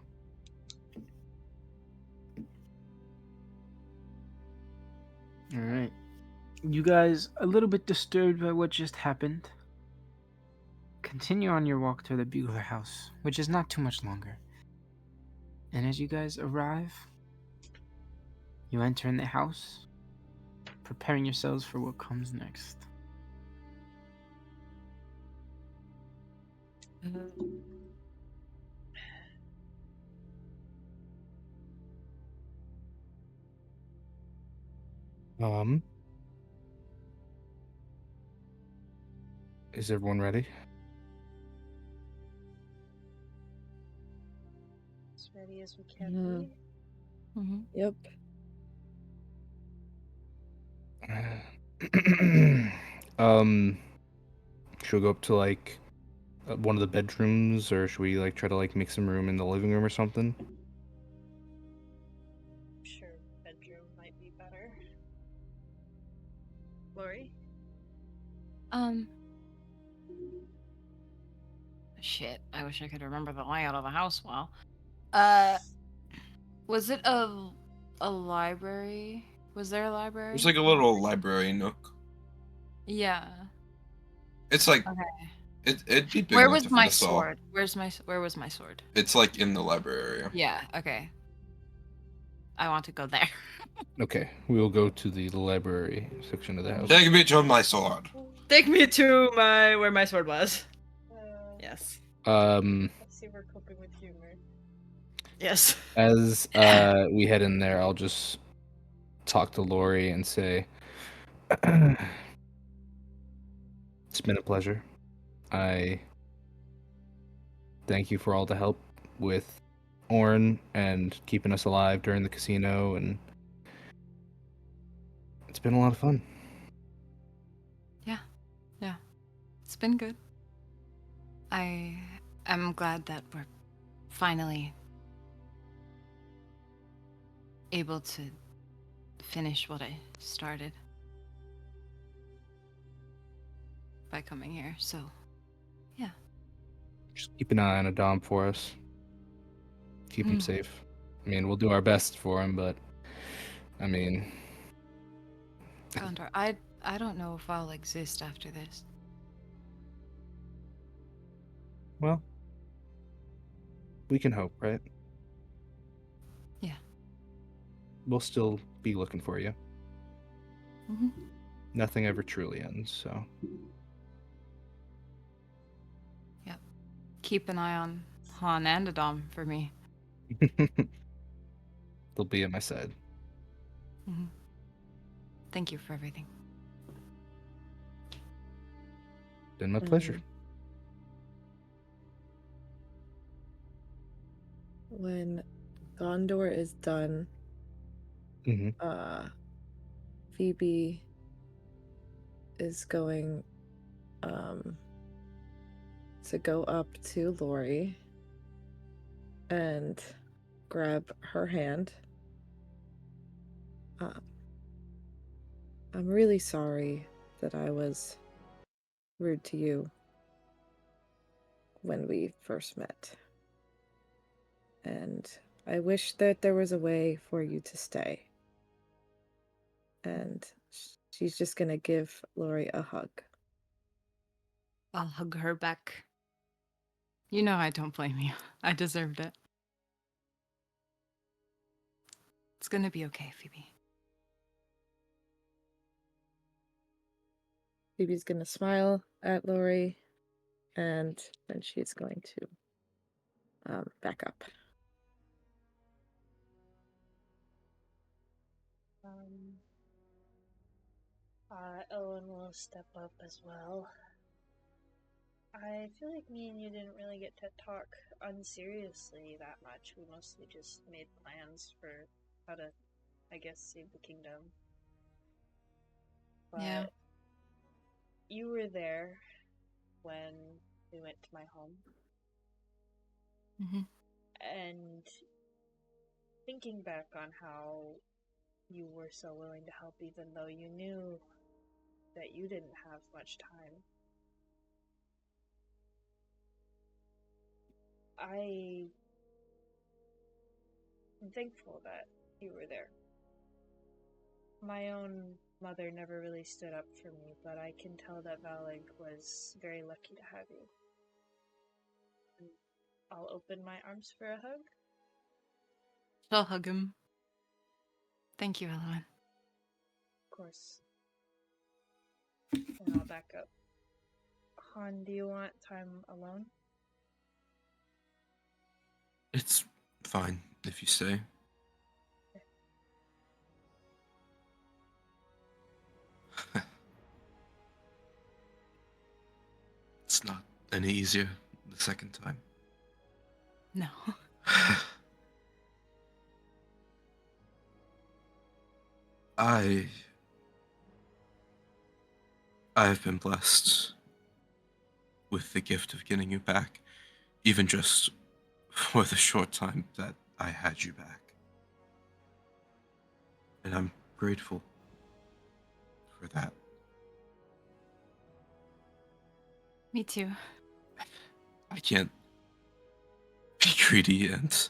All right. You guys, a little bit disturbed by what just happened. Continue on your walk to the Bugler house, which is not too much longer. And as you guys arrive, you enter in the house, preparing yourselves for what comes next. Is everyone ready? As ready as we can be. Mhm. Yep. Should we go up to like one of the bedrooms, or should we like try to like make some room in the living room or something? I'm sure bedroom might be better. Lauri? Shit. I wish I could remember the layout of the house well. Was it a library? Was there a library? There's like a little library nook. Yeah. It's like Okay. it'd be big Where enough was to my fit us all. sword? Where was my sword? It's like in the library area. Yeah, okay. I want to go there. Okay, we will go to the library section of the house. Take me to my sword. Take me to where my sword was. Yes. Um, Let's see if we're coping with humor. Yes. as we head in there, I'll just talk to Lauri and say, "It's been a pleasure. I thank you for all the help with Orn and keeping us alive during the casino, and it's been a lot of fun." Yeah. It's been good. I am glad that we're finally able to finish what I started by coming here. So, Just keep an eye on Addaam for us. Keep him safe. I mean, we'll do our best for him, but I mean, Gaandor, I don't know if I'll exist after this. well, We can hope, right? Yeah. We'll still be looking for you. Mm-hmm. Nothing ever truly ends, so. Yep. Keep an eye on Han and Addaam for me. They'll be at my side. Mm-hmm. Thank you for everything. Been my pleasure. When Gaandor is done, Mm-hmm. Phoebe is going to go up to Lauri and grab her hand. I'm really sorry that I was rude to you when we first met. And I wish that there was a way for you to stay. And she's just gonna give Lauri a hug. I'll hug her back. You know I don't blame you. I deserved it. It's gonna be okay, Phoebe. Phoebe's gonna smile at Lauri, and then she's going to back up. Elowin will step up as well. I feel like me and you didn't really get to talk unseriously that much. We mostly just made plans for how to, I guess, save the kingdom. But Yeah. you were there when we went to my home. Mm-hmm. And thinking back on how you were so willing to help even though you knew that you didn't have much time. I am thankful that you were there. My own mother never really stood up for me, but I can tell that Valig was very lucky to have you. I'll open my arms for a hug. I'll hug him. Thank you, Elowin. Of course. And I'll back up. Han, do you want time alone? It's fine if you stay. It's not any easier the second time. No. I have been blessed with the gift of getting you back, even just for the short time that I had you back. And I'm grateful for that. Me too. I can't be greedy and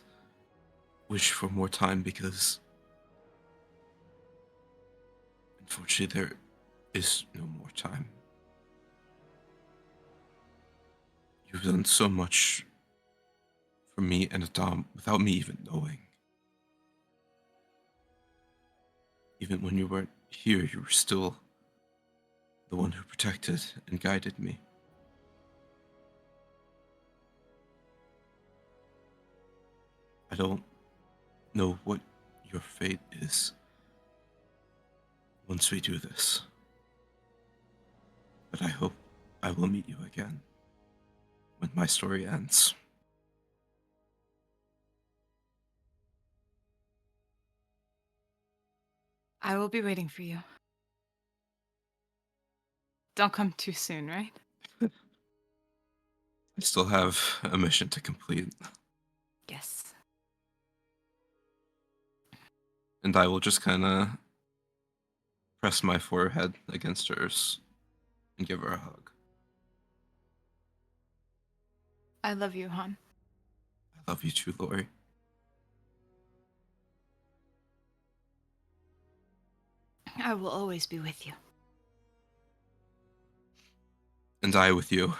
wish for more time because unfortunately there is no more time. You've done so much for me and Addaam without me even knowing. Even when you weren't here, you were still the one who protected and guided me. I don't know what your fate is once we do this, but I hope I will meet you again when my story ends. I will be waiting for you. Don't come too soon, right? I still have a mission to complete, Yes. and I will just kind of press my forehead against hers and give her a hug. I love you, Han. I love you too, Lauri. I will always be with you. And I with you.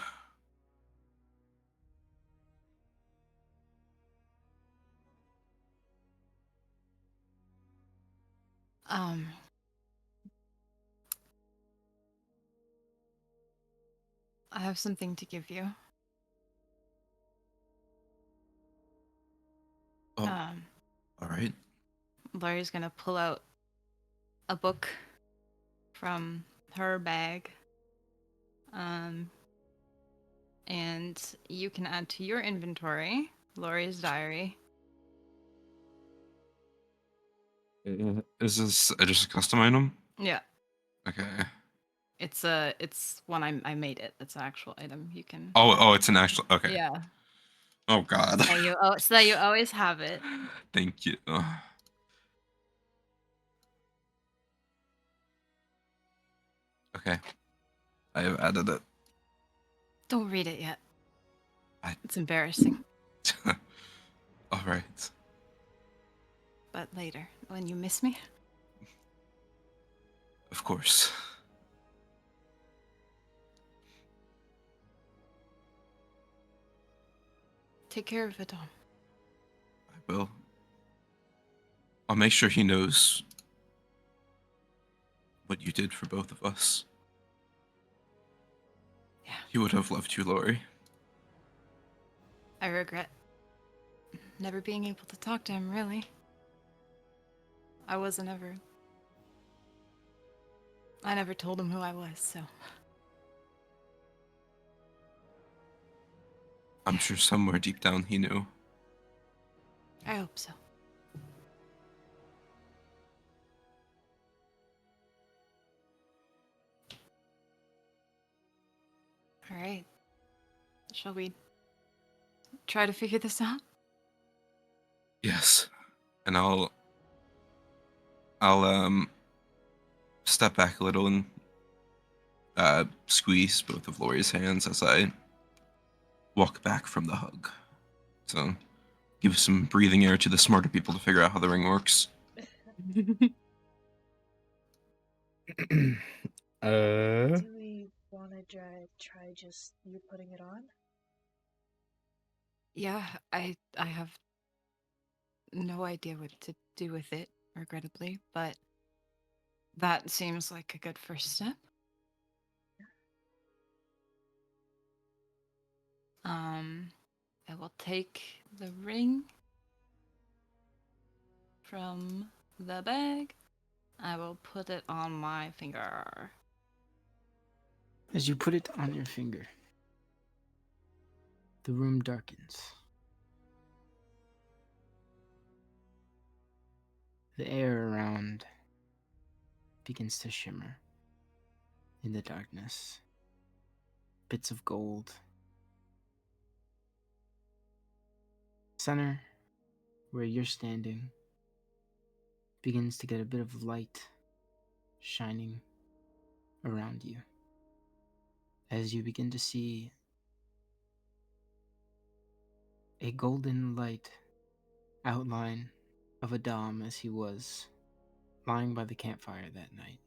I have something to give you. Oh, all right. Lauri's gonna pull out a book from her bag. And you can add to your inventory Lauri's diary. Is this just a custom item? Yeah. Okay. It's one I made it. It's an actual item. You can. Oh, it's an actual. Okay. Yeah. Oh God. So that you always have it. Thank you. Okay. I have added it. Don't read it yet. I- It's embarrassing. All right. But later, when you miss me. Of course. Take care of Addaam. I will. I'll make sure he knows what you did for both of us. Yeah. He would have loved you, Lauri. I regret never being able to talk to him, really. I never told him who I was, so. I'm sure somewhere deep down he knew. I hope so. All right. Shall we try to figure this out? Yes. And I'll step back a little and squeeze both of Lauri's hands as I walk back from the hug. So give some breathing air to the smarter people to figure out how the ring works. Do we want to try just you putting it on? Yeah, I have no idea what to do with it, regrettably, but that seems like a good first step. I will take the ring from the bag. I will put it on my finger. As you put it on your finger, the room darkens. The air around begins to shimmer in the darkness. Bits of gold. Center, where you're standing, begins to get a bit of light shining around you as you begin to see a golden light outline of Addaam as he was lying by the campfire that night.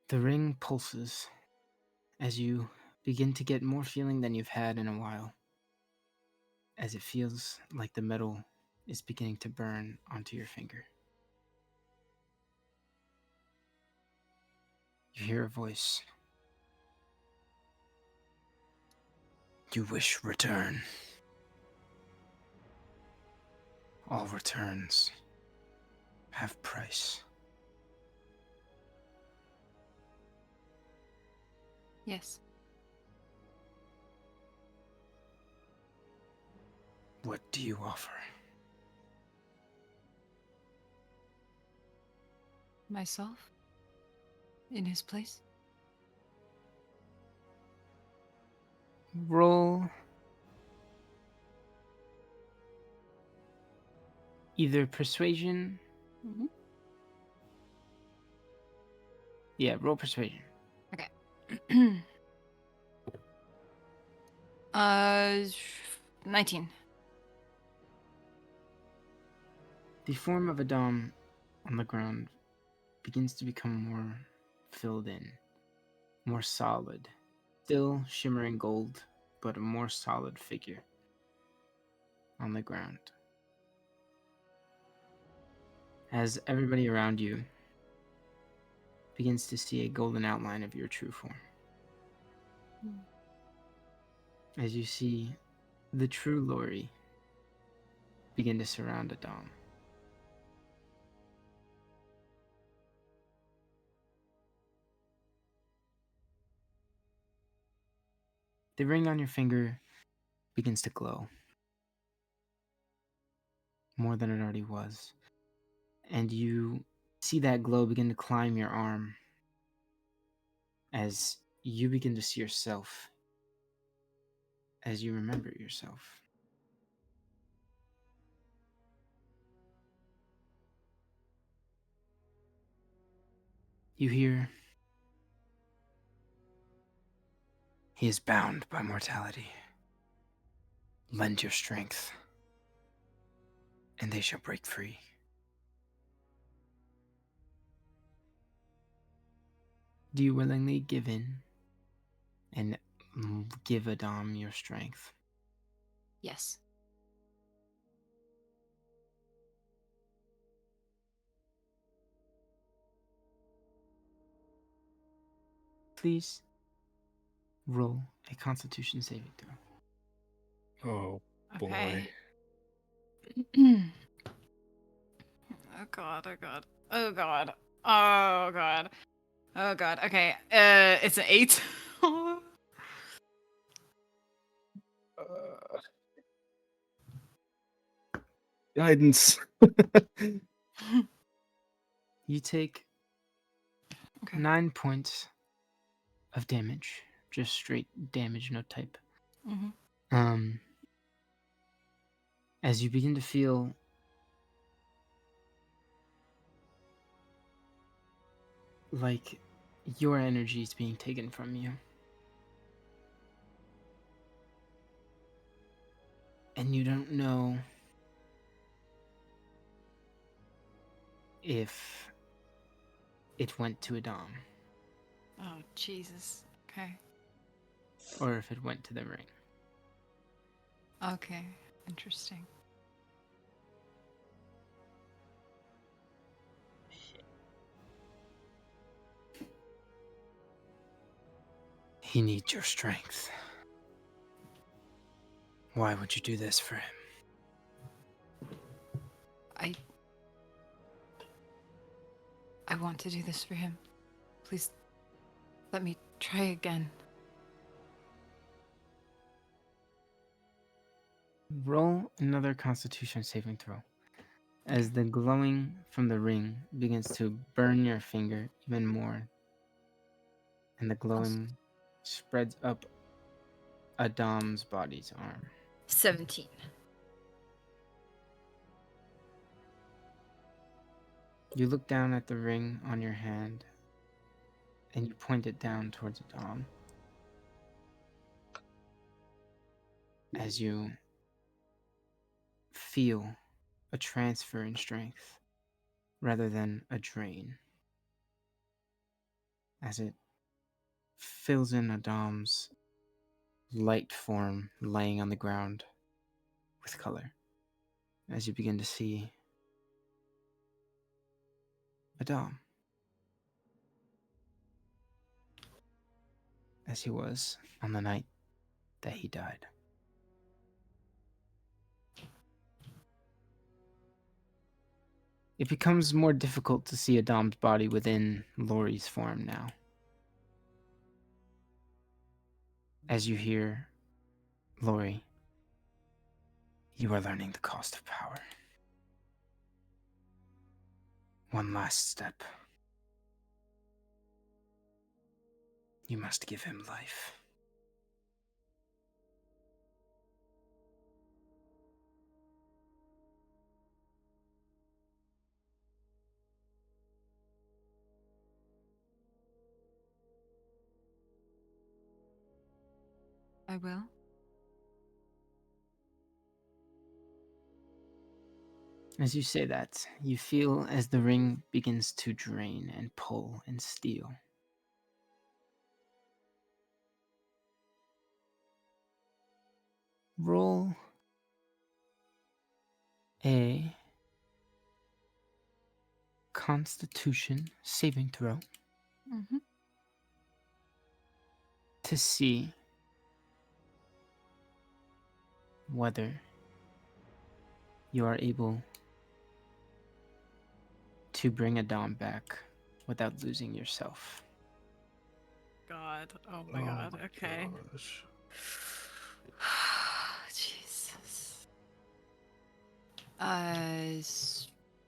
The ring pulses as you begin to get more feeling than you've had in a while, as it feels like the metal is beginning to burn onto your finger. You hear a voice. You wish return. All returns have price. Yes. What do you offer? Myself? In his place? Roll either persuasion. Mm-hmm. Yeah, roll persuasion. Okay. 19. The form of Addaam on the ground begins to become more filled in, more solid, still shimmering gold but a more solid figure on the ground. As everybody around you begins to see a golden outline of your true form. As you see the true Lauri begin to surround Addaam. The ring on your finger begins to glow more than it already was. And you see that glow begin to climb your arm as you begin to see yourself, as you remember yourself. You hear, "He is bound by mortality. Lend your strength, and they shall break free." Do you willingly give in and give Addaam your strength? Yes. Please roll a Constitution saving throw. Oh boy. Okay. Oh god, oh god. Oh god. Oh god. Oh god. Okay. It's an 8. Guidance. You take Okay. 9 points of damage, just straight damage, no type. Mm-hmm. As you begin to feel like your energy is being taken from you. And you don't know if it went to Addaam Oh, Jesus. Okay. or if it went to the ring. Okay. Interesting. He needs your strength. Why would you do this for him? I want to do this for him. Please let me try again. Roll another Constitution saving throw. As the glowing from the ring begins to burn your finger even more, and the glowing spreads up Adam's body's arm. 17. You look down at the ring on your hand, and you point it down towards Addaam. As you feel a transfer in strength rather than a drain. As it fills in Adam's light form laying on the ground with color. As you begin to see Addaam as he was on the night that he died. It becomes more difficult to see Adam's body within Lauri's form now. As you hear, "Lauri, you are learning the cost of power. One last step. You must give him life." I will. As you say that, you feel as the ring begins to drain and pull and steal. roll a Constitution saving throw Mm-hmm. to see whether you are able to bring Addaam back without losing yourself. God. Oh my god. Okay. gosh. Jesus.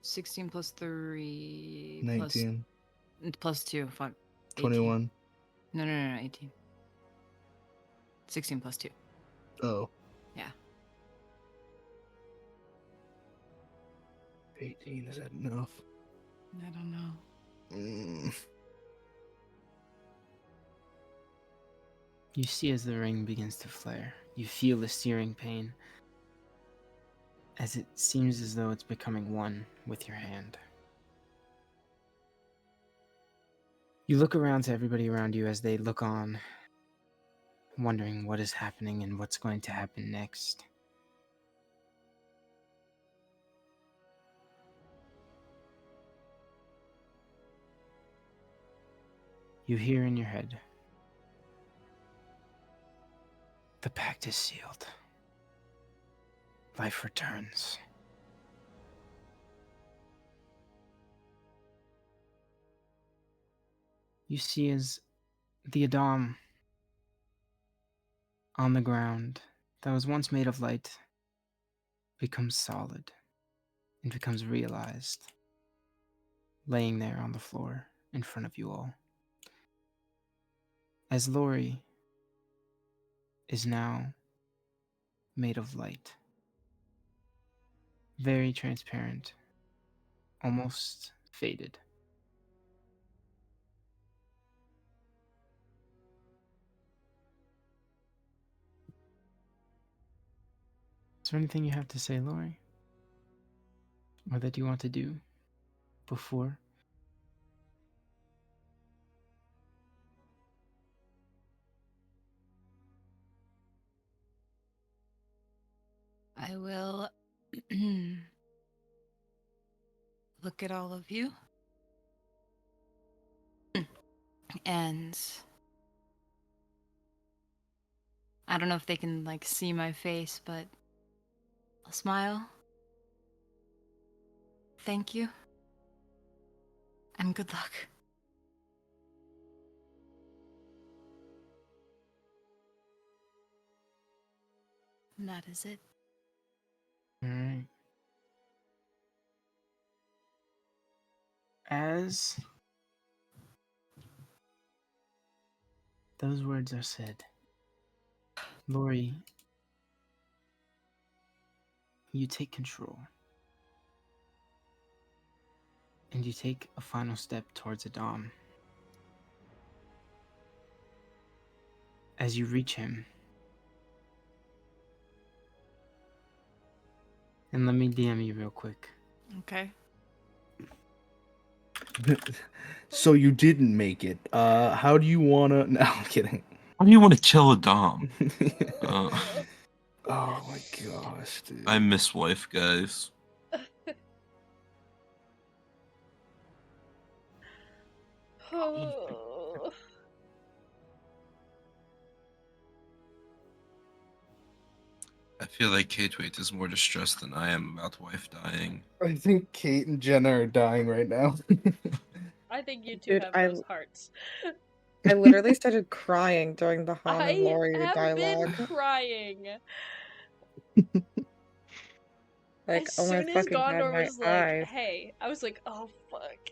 16 plus 3 19, plus 2. Fuck. 18. 21. No. 18. 16 plus 2. Oh. Yeah. 18, is that enough? I don't know. You see as the ring begins to flare. You feel the searing pain as it seems as though it's becoming one with your hand. You look around to everybody around you as they look on, wondering what is happening and what's going to happen next. You hear in your head, the pact is sealed. Life returns. You see as the Addaam on the ground that was once made of light becomes solid and becomes realized, laying there on the floor in front of you all. As Lauri is now made of light, very transparent, almost faded. Is there anything you have to say, Lauri? Or that you want to do before? I will look at all of you. And I don't know if they can like see my face, but I'll smile. Thank you. And good luck. And that is it. Alright. As those words are said, Lauri, you take control. And you take a final step towards Addaam. As you reach him, and let me DM you real quick. Okay. So you didn't make it. How do you wanna? No, I'm kidding. Why do you want to kill a Dom? Uh, Oh my gosh, dude. I miss wife, guys. Oh. I feel like Kate Wait is more distressed than I am about wife dying. I think Kate and Jenna are dying right now. I think you two Dude, have I those hearts. I literally started crying during the Han and I Lauri have dialogue. been crying. Like, As oh my soon as fucking god, Gaandor my was like, eyes. hey, I was like, oh fuck.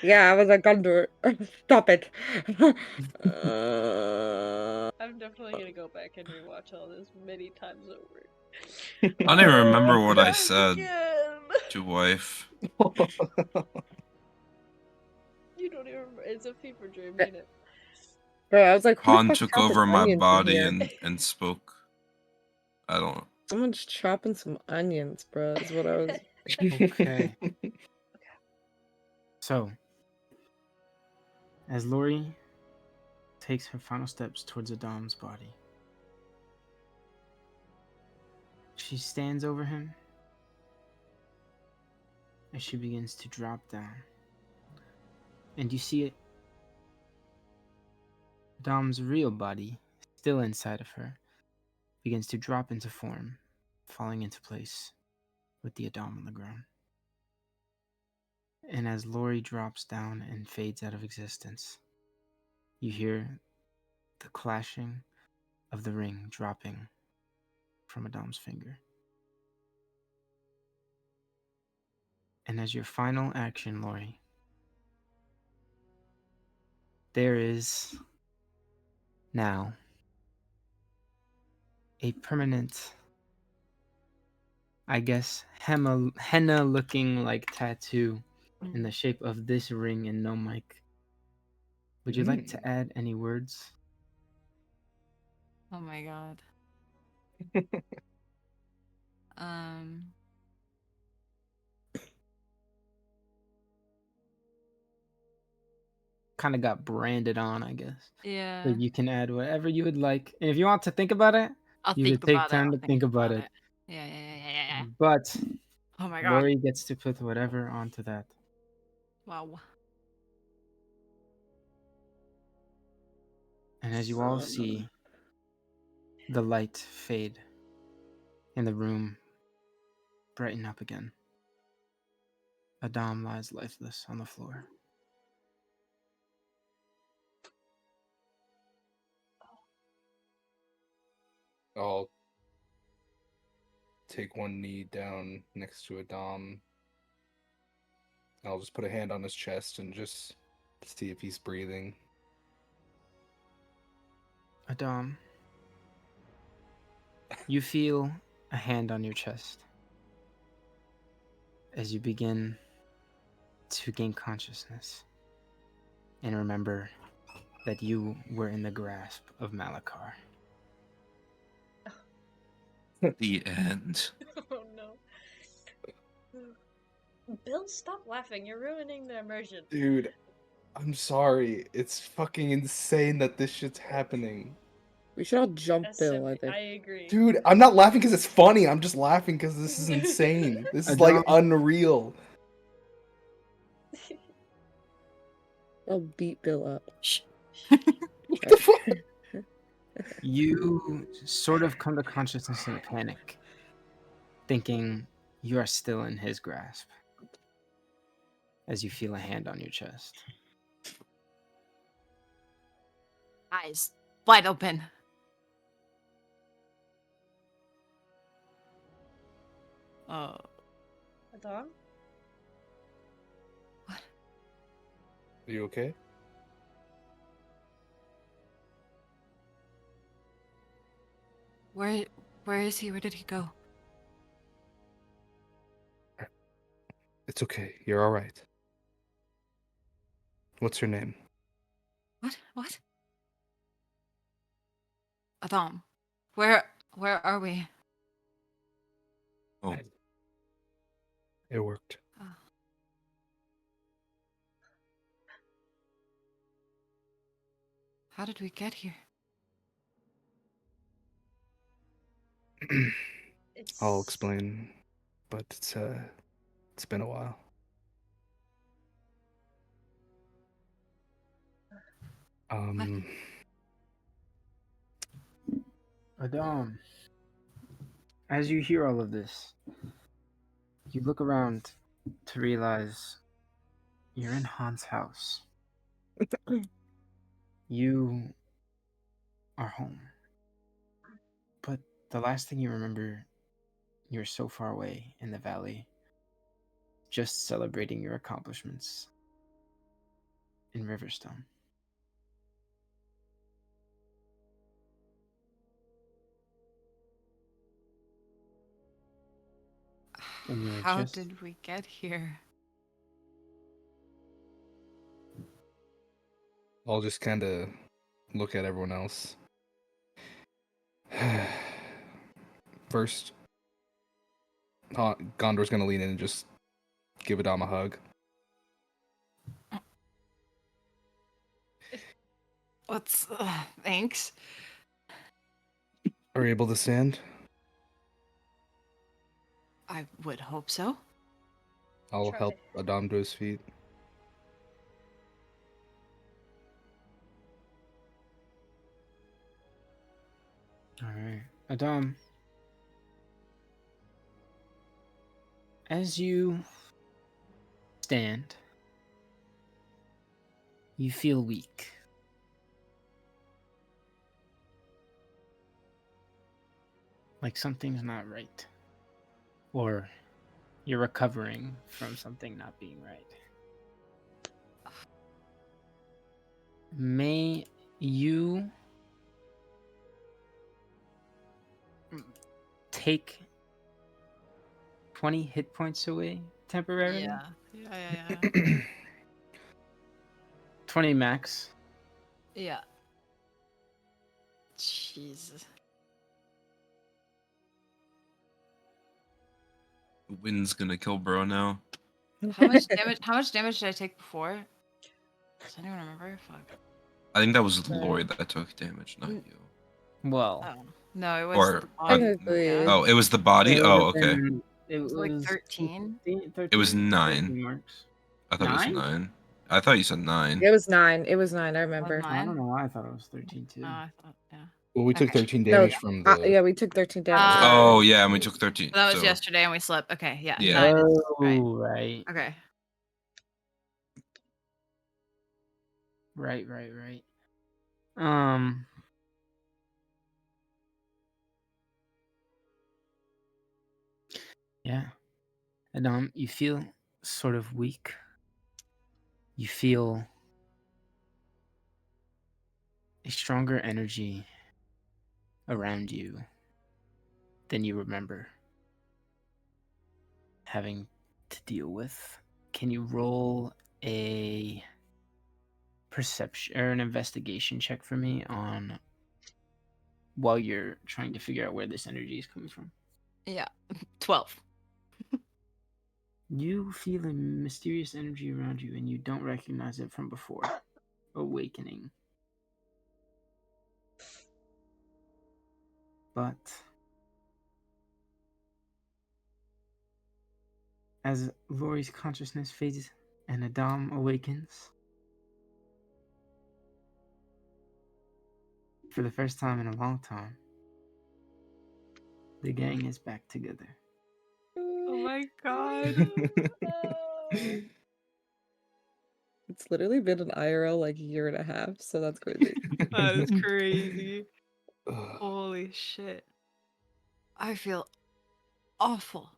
Yeah, I was like, Gaandor, stop it. I'm definitely gonna go back and rewatch all this many times over. I don't even remember what I Crying said again. to wife. You don't even remember. It's a fever dream, ain't it? Bro, I was like, who the Han fuck's took chopping over my onions in body here? and spoke. I don't know. Someone's chopping some onions, bro, is what I was. Okay. So, as Lauri takes her final steps towards Adam's body, She stands over him as she begins to drop down. And you see it. Dom's real body, still inside of her, begins to drop into form, falling into place with the Addaam on the ground. And as Lauri drops down and fades out of existence, you hear the clashing of the ring dropping from Addaam's finger. And as your final action, Lauri, there is now a permanent, I guess, henna looking like tattoo in the shape of this ring and no mic. Would you like to add any words? Oh my god. Kind of got branded on, I guess. Yeah. So you can add whatever you would like. And if you want to think about it, I'll you think could take about it. time I'll to think about it. Yeah. But Oh my god. Lauri gets to put whatever onto that. Wow. And as you all see the light fade and the room brighten up again, Addaam lies lifeless on the floor. I'll take one knee down next to Addaam. I'll just put a hand on his chest and just see if he's breathing. Addaam, you feel a hand on your chest as you begin to gain consciousness and remember that you were in the grasp of Malachar. The end. Oh no. Bill, stop laughing. You're ruining the immersion. Dude, I'm sorry. It's fucking insane that this shit's happening. We should all jump Bill, I I think. agree. Dude, I'm not laughing because it's funny. I'm just laughing because this is insane. This is like unreal. I'll beat Bill up. Shh. What the fuck? You sort of come to consciousness in a panic, thinking you are still in his grasp as you feel a hand on your chest. Eyes wide open. Oh. Addaam? What? Are you okay? Where is he? Where did he go? It's okay. You're all right. What's your name? What? Addaam. Where are we? Oh, It worked. Oh. How did we get here? I'll explain, but it's been a while. Addaam, as you hear all of this, you look around to realize you're in Han's house. You are home. But the last thing you remember, you're so far away in the valley, just celebrating your accomplishments in Riverstone. And you're How just did we get here? I'll just kind of look at everyone else. First, Gondor's gonna lean in and just give Addaam a hug. What's thanks. Are you able to stand? I would hope so. I'll Try. help Addaam to his feet. All right, Addaam. As you stand, you feel weak. Like something's not right. Or you're recovering from something not being right. May you take 20 hit points away temporarily? Yeah. 20 max. Yeah. Jesus. The wind's gonna kill bro now. How much damage? How much damage did I take before? Does anyone remember? Fuck. I think that was Lauri that took damage, not you. Well, Oh no, it was. Or the body. Technically, Yeah. oh, it was the body. it Oh, would've okay. been- it was like was 13? 13, It was 9. 13 marks. I thought it was 9? 9. I thought you said 9. It was 9. It was 9. I remember. Was I don't mine? know why I thought it was 13 too. Oh, I thought, yeah. Well, we took Okay. 13 No, damage from the. yeah, we took 13 damage. Oh yeah, and we took 13. That was so yesterday, and we slept. Okay, yeah. Yeah. 9 is right. Oh, right. Okay. Right. Yeah. Addaam, you feel sort of weak. You feel a stronger energy around you than you remember having to deal with. Can you roll a perception or an investigation check for me on while you're trying to figure out where this energy is coming from? Yeah. 12. You feel a mysterious energy around you and you don't recognize it from before awakening. But as Lauri's consciousness fades and Addaam awakens, for the first time in a long time, the gang is back together. Oh my god. It's literally been an IRL like year and a half, so that's crazy. That is crazy. Ugh. Holy shit. I feel awful.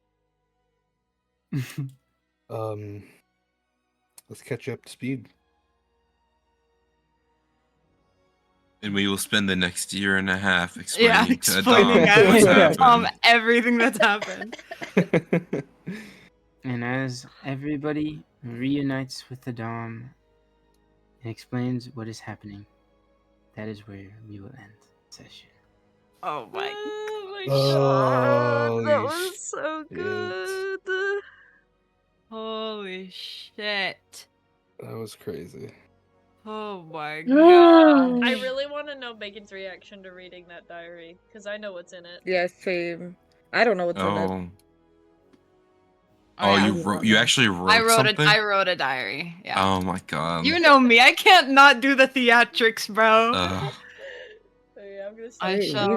Let's catch you up to speed. And we will spend the next year and a half Yeah, explaining to explaining Addaam what's happened. everything that's happened. And as everybody reunites with Addaam and explains what is happening, that is where we will end session. Oh my Oh, that was so good. Holy shit. That was crazy. Oh my god. I really want to know Megan's reaction to reading that diary, because I know what's in it. Yeah, same. I don't know what's in it. Oh. Oh, yeah. You actually wrote something? I wrote a diary. Yeah. Oh my god. You know me. I can't not do the theatrics, bro. So yeah, I'm gonna say I shall